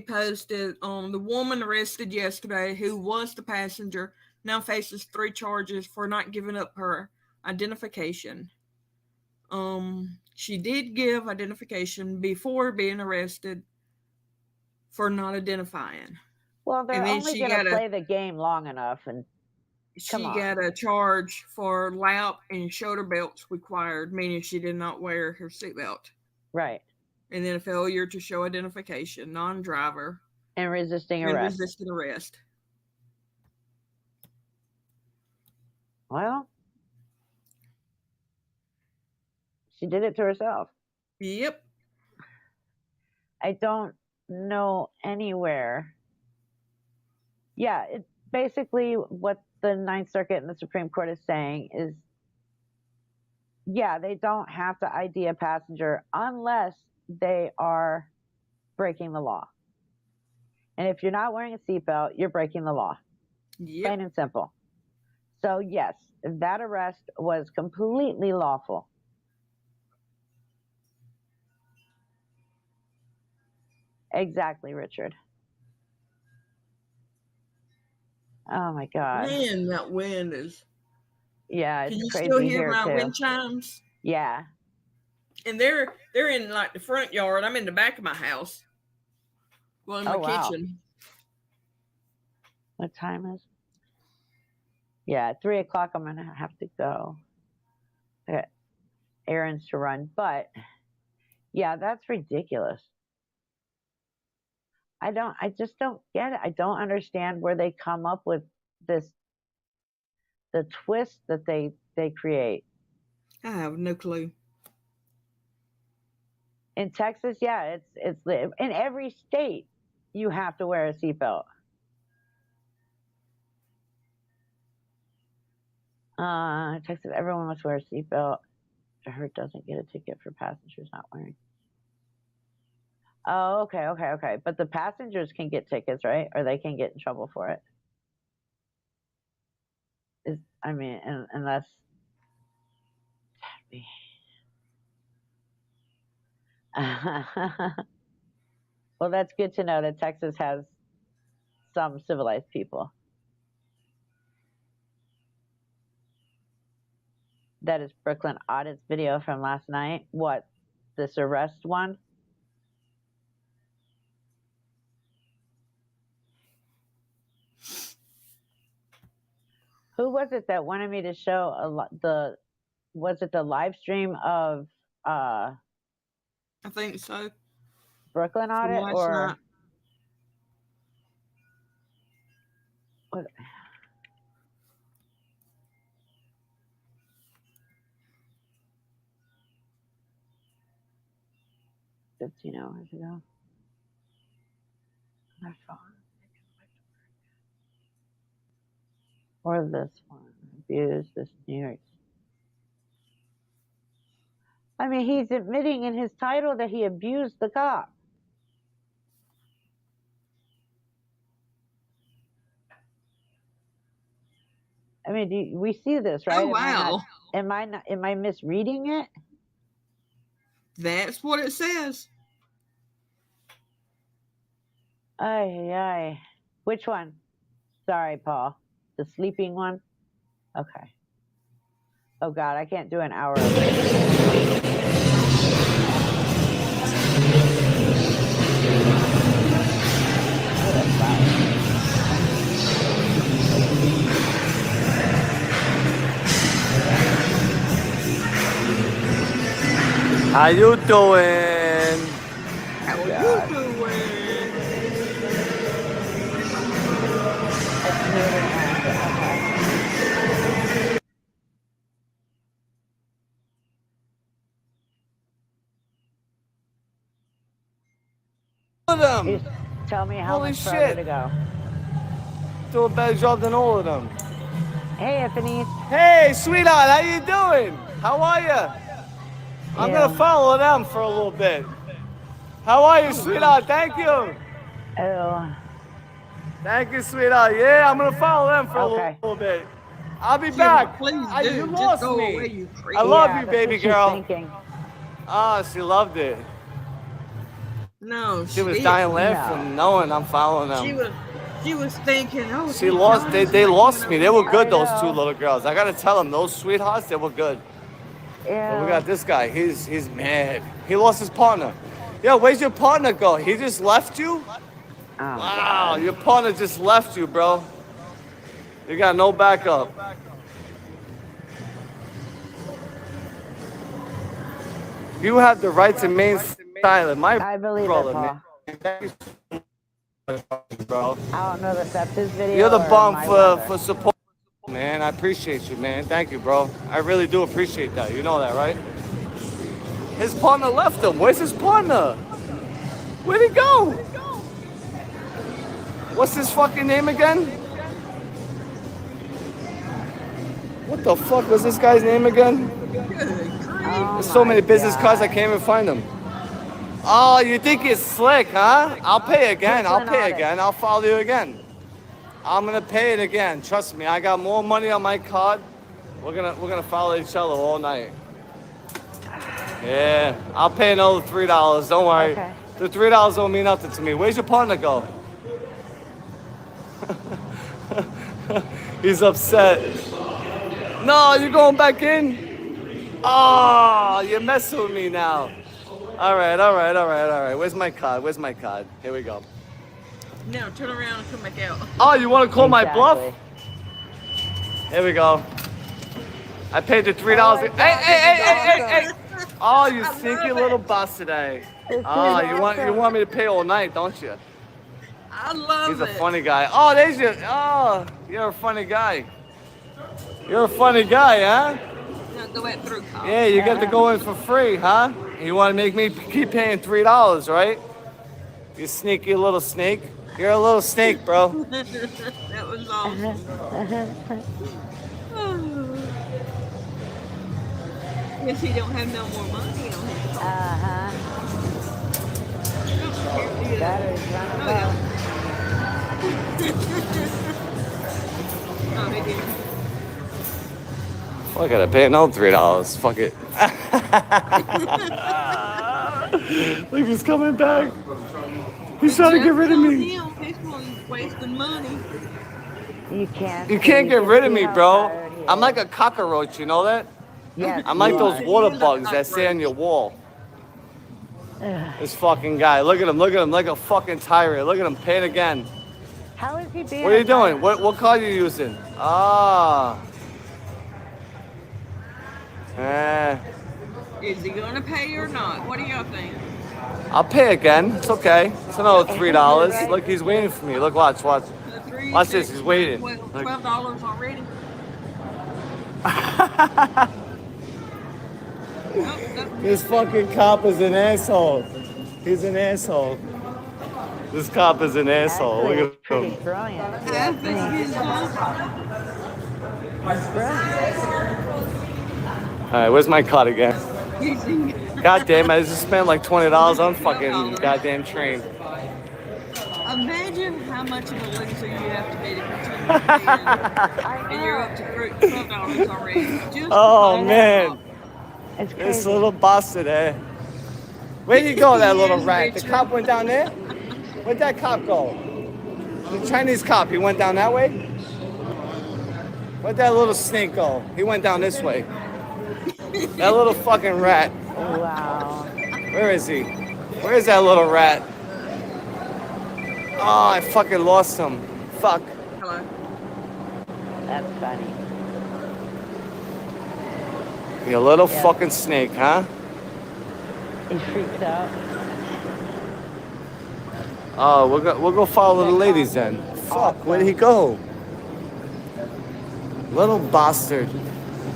posted the woman arrested yesterday, who was the passenger, now faces 3 charges for not giving up her identification. She did give identification before being arrested for not identifying. Well, they're And then only she going to got play the game long enough, and she got a charge for lap and shoulder belts required, meaning she did not wear her seatbelt. Right. And then a failure to show identification, non-driver, and resisting arrest. Well, she did it to herself. Yep. I don't know anywhere. Yeah, it's basically what the Ninth Circuit and the Supreme Court is saying is, yeah, they don't have to ID a passenger unless they are breaking the law. And if you're not wearing a seatbelt, you're breaking the law. Yep. Plain and simple. So yes, that arrest was completely lawful. Exactly, Richard. Oh my God. Man, that wind is. Yeah, it's Can you crazy still hear here my too. wind chimes? Yeah. And they're in like the front yard. I'm in the back of my house. Well, in my kitchen. What time is it? Yeah, at 3 o'clock I'm gonna have to go. I got errands to run, but yeah, that's ridiculous. I just don't get it. I don't understand where they come up with the twist that they create. I have no clue. In Texas, yeah, it's in every state you have to wear a seatbelt. Texas, everyone must wear a seatbelt. I heard doesn't get a ticket for passengers not wearing. Oh, okay. But the passengers can get tickets, right? Or they can get in trouble for it. Unless. Well, that's good to know that Texas has some civilized people. That is Brooklyn Audit's video from last night. What? This arrest one? Who was it that wanted me to show was it the live stream of I think so. Brooklyn Audit or what? 15 hours ago. My phone. Or this one. Abuse this New York. I mean, he's admitting in his title that he abused the cop. I mean, we see this, right? Oh, wow. Am I misreading it? That's what it says. Ay. Which one? Sorry, Paul. The sleeping one? Okay. Oh, God, I can't do an hour of it. How you doing? How you doing? Them. Tell me how Holy much further shit. to go. Do a better job than all of them. Hey, Anthony. Hey, sweetheart, how you doing? How are you? I'm gonna follow them for a little bit. How are you, sweetheart? Thank you. Oh. Thank you, sweetheart. Yeah, I'm gonna follow them for a little bit. I'll be back. Please do. You Just lost go me. away, you creep. I love Yeah, you, that's baby what she's girl. thinking. Oh, she loved it. No, She was didn't. dying laughing, knowing I'm following them. She was thinking, oh, She lost. They lost me. They were good. Those two little girls. I gotta tell them, those sweethearts, they were good. Yeah. But we got this guy. He's mad. He lost his partner. Yo, where's your partner go? He just left you? Wow, your partner just left you, bro. You got no backup. You have the right to remain silent. I believe brother, it, Paul. man. Thank you so much, bro. I don't know if that's his video. You're the or bum my for weather. support, man. I appreciate you, man. Thank you, bro. I really do appreciate that. You know that, right? His partner left him. Where's his partner? Where'd he go? What's his fucking name again? What the fuck was this guy's name again? There's so many business cards I can't even find them. Oh, you think it's slick, huh? I'll pay again. I'll pay again. I'll follow you again. I'm gonna pay it again. Trust me. I got more money on my card. We're gonna follow each other all night. Yeah, I'll pay another $3. Don't worry. Okay. The $3 don't mean nothing to me. Where's your partner go? He's upset. No, you're going back in? Oh, you're messing with me now. All right. Where's my card? Here we go. No, turn around and come back out. Oh, you want to call my bluff? Here we go. I paid the $3. Hey. Oh, you sneaky little boss today. Oh, you want me to pay all night, don't you? I love He's it. a funny guy. Oh, there's your. Oh, you're a funny guy. You're a funny guy, huh? Now go back through, Kyle. Yeah, you get to go in for free, huh? You want to make me keep paying $3, right? You sneaky little snake. You're a little snake, bro. That was awesome. Guess he don't have no more money on his phone. Battery's running low. Oh, he did. I gotta pay another $3. Fuck it. Look, he's coming back. He's trying to get rid of me. He's wasting money. You can't. You can't get rid of me, bro. I'm like a cockroach, you know that? Yes, I'm like you those are. water bugs that stay on your wall. This fucking guy. Look at him, like a fucking tyrant. Look at him, paying again. How is he being? What are you doing? What card are you using? Ah. Is he gonna pay or not? What do y'all think? I'll pay again. It's okay. It's another $3. Look, he's waiting for me. Look, watch. Watch this. He's waiting. $12 already. This fucking cop is an asshole. He's an asshole. This cop is an asshole. Actually, Look at him. Brilliant. All right, where's my card again? God damn, I just spent like $20 on fucking goddamn train. Imagine how much of a loser you have to be to continue paying. And you're up to $12 already. Just Oh man, It's this crazy. little bastard there. Where'd he go, that little rat? The cop went down there? Where'd that cop go? The Chinese cop, he went down that way? Where'd that little snake go? He went down this way. That little fucking rat. Wow. Where is he? Where is that little rat? Oh, I fucking lost him. Fuck. Hello. That's funny. You little fucking snake, huh? He freaks out. Oh, we'll go follow the ladies then. Fuck, where'd he go? Little bastard.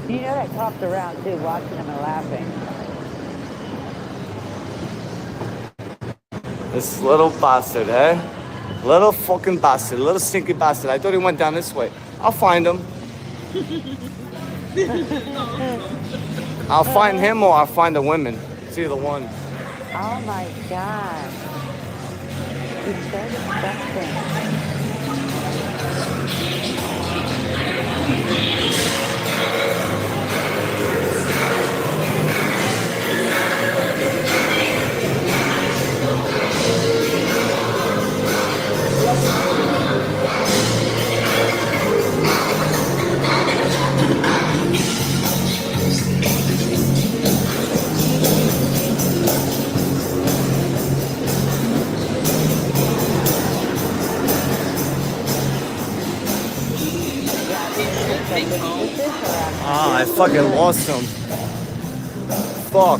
You know that cop's around too, watching him and laughing. This little bastard, eh? Little fucking bastard, little stinky bastard. I thought he went down this way. I'll find him. I'll find him or I'll find the women. It's either one. Oh my god. He's so disgusting. Ah, I fucking lost him. Fuck.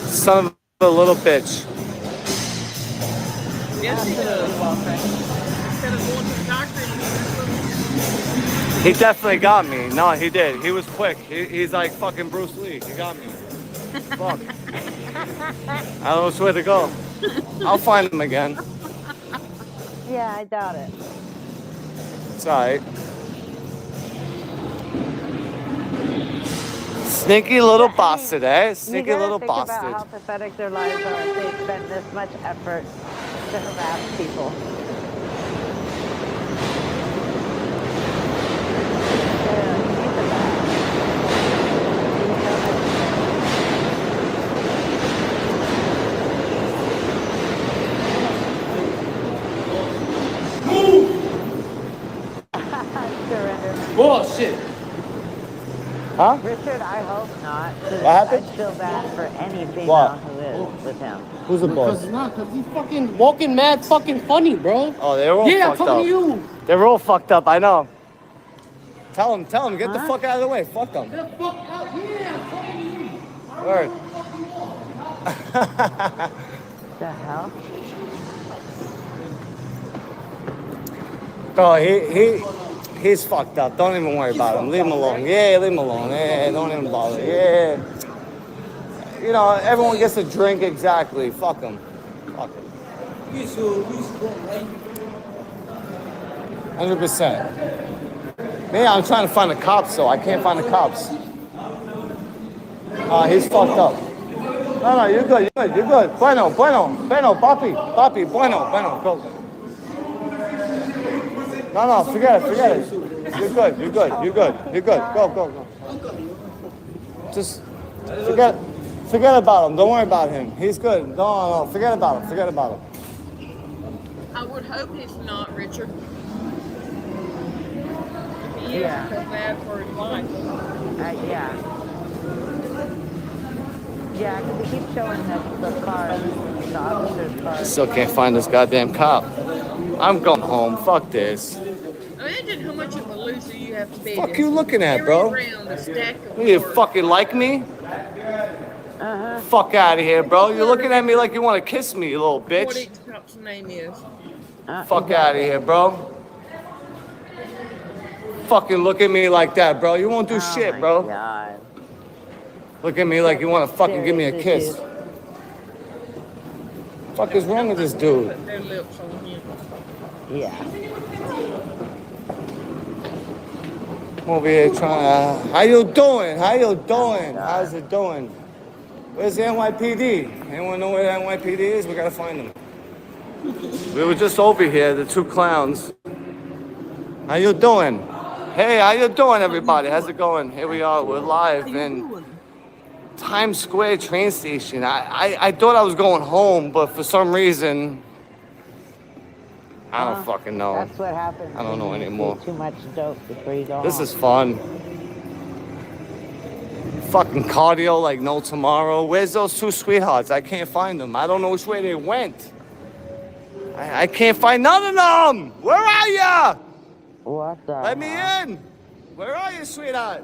Son of a little bitch. Yes, he does. Instead of going to the doctor and He definitely got me. No, he did. He was quick. He's like fucking Bruce Lee. He got me. Fuck. I don't know which way to go. I'll find him again. Yeah, I doubt it. It's alright. Sneaky little bastard, eh? Sneaky little think bastard. about how pathetic their lives are if they spend this much effort to harass people. Bullshit. Huh? Richard, I hope not. What happened? I feel bad for any female What? who is with him. Who's the boss? Because he's fucking walking mad fucking funny, bro. Oh, they're all Yeah, I'm fucked talking up. to you. They're all fucked up, I know. Tell him, get the fuck out of the way. Fuck them. The fuck out. Yeah, I'm talking to you. Word. The hell? Bro, he's fucked up. Don't even worry about him. Leave him alone. Yeah, leave him alone. Yeah, don't even bother. Yeah. You know, everyone gets a drink exactly. Fuck him. Fuck him. 100%. Man, I'm trying to find the cops, though. I can't find the cops. He's fucked up. No, you're good. Bueno, papi, bueno, go. No, forget it. You're good. Go. Just forget about him. Don't worry about him. He's good. No, forget about him. I would hope he's not, Richard. If he is, Yeah. I feel bad for his life. Yeah. Yeah, because they keep showing us the cars, the officer's cars. Still can't find this goddamn cop. I'm going home. Fuck this. Imagine how much of a loser you have to be. Fuck you looking at, bro? Around a stack of You cards. fucking like me? Fuck out of here, bro. You're looking at me like you want to kiss me, you little What bitch. each cop's name is. Fuck out of here, bro. Fucking look at me like that, bro. You won't do shit, bro. God. Look at me like you want to fucking give me a Serious kiss. Fuck is wrong with this dude? Put their lips on him. Yeah. I'm over here trying to... How you doing? How's it doing? Where's the NYPD? Anyone know where the NYPD is? We gotta find them. We were just over here, the two clowns. How you doing? Hey, how you doing, everybody? How's it going? Here we are. We're live in Times Square train station. I thought I was going home, but for some reason, I don't fucking know. That's what happens. I don't know when you anymore. do too much dope before you go This home. is fun. Fucking cardio like no tomorrow. Where's those two sweethearts? I can't find them. I don't know which way they went. I can't find none of them. Where are ya? What the? Let me in. Where are you, sweetheart?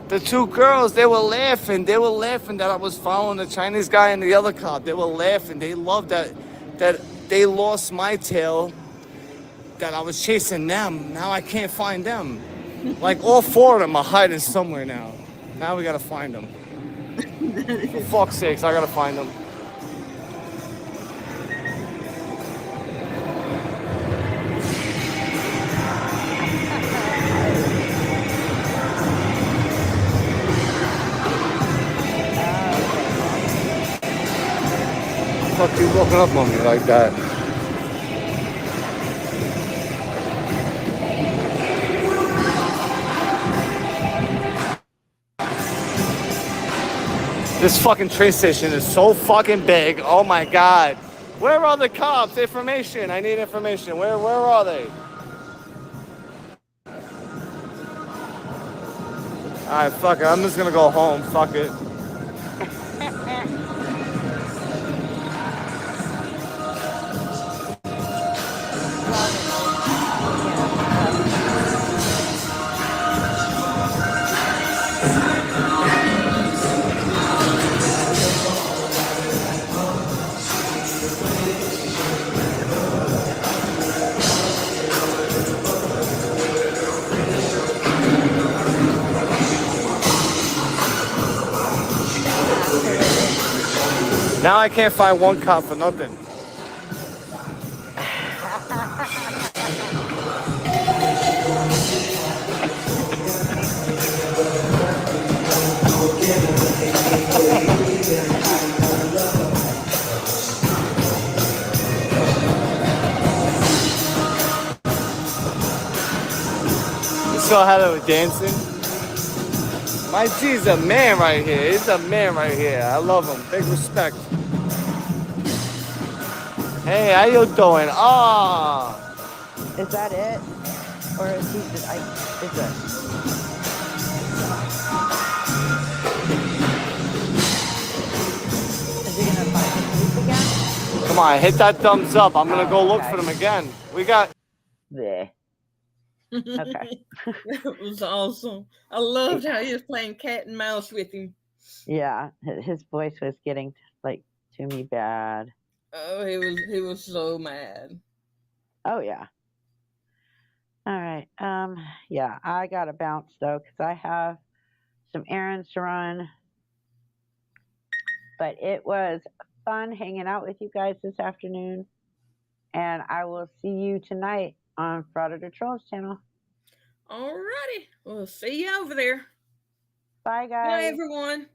The two girls, they were laughing. They were laughing that I was following the Chinese guy and the other cop. They were laughing. They loved that they lost my tail, that I was chasing them. Now I can't find them. Like all four of them are hiding somewhere now. Now we gotta find them. For fuck's sakes, I gotta find them. Fuck you walking up on me like that? This fucking train station is so fucking big. Oh my god. Where are the cops? Information. I need information. Where are they? Alright, fuck it. I'm just gonna go home. Fuck it. Now I can't find one cop for nothing. You saw how they were dancing? My G's a man right here. He's a man right here. I love him. Big respect. Hey, how you doing? Ah. Is that it? Or is he just, is it? Is he gonna find the police again? Come on, hit that thumbs up. I'm gonna go look for them again. We got. There. Okay. That was awesome. I loved how he was playing cat and mouse with him. Yeah, his voice was getting like to me bad. Oh, he was so mad. Oh yeah. All right. Yeah, I gotta bounce though because I have some errands to run. But it was fun hanging out with you guys this afternoon, and I will see you tonight on Frauditor Trolls channel. Alrighty, we'll see you over there. Bye, guys. Bye, everyone.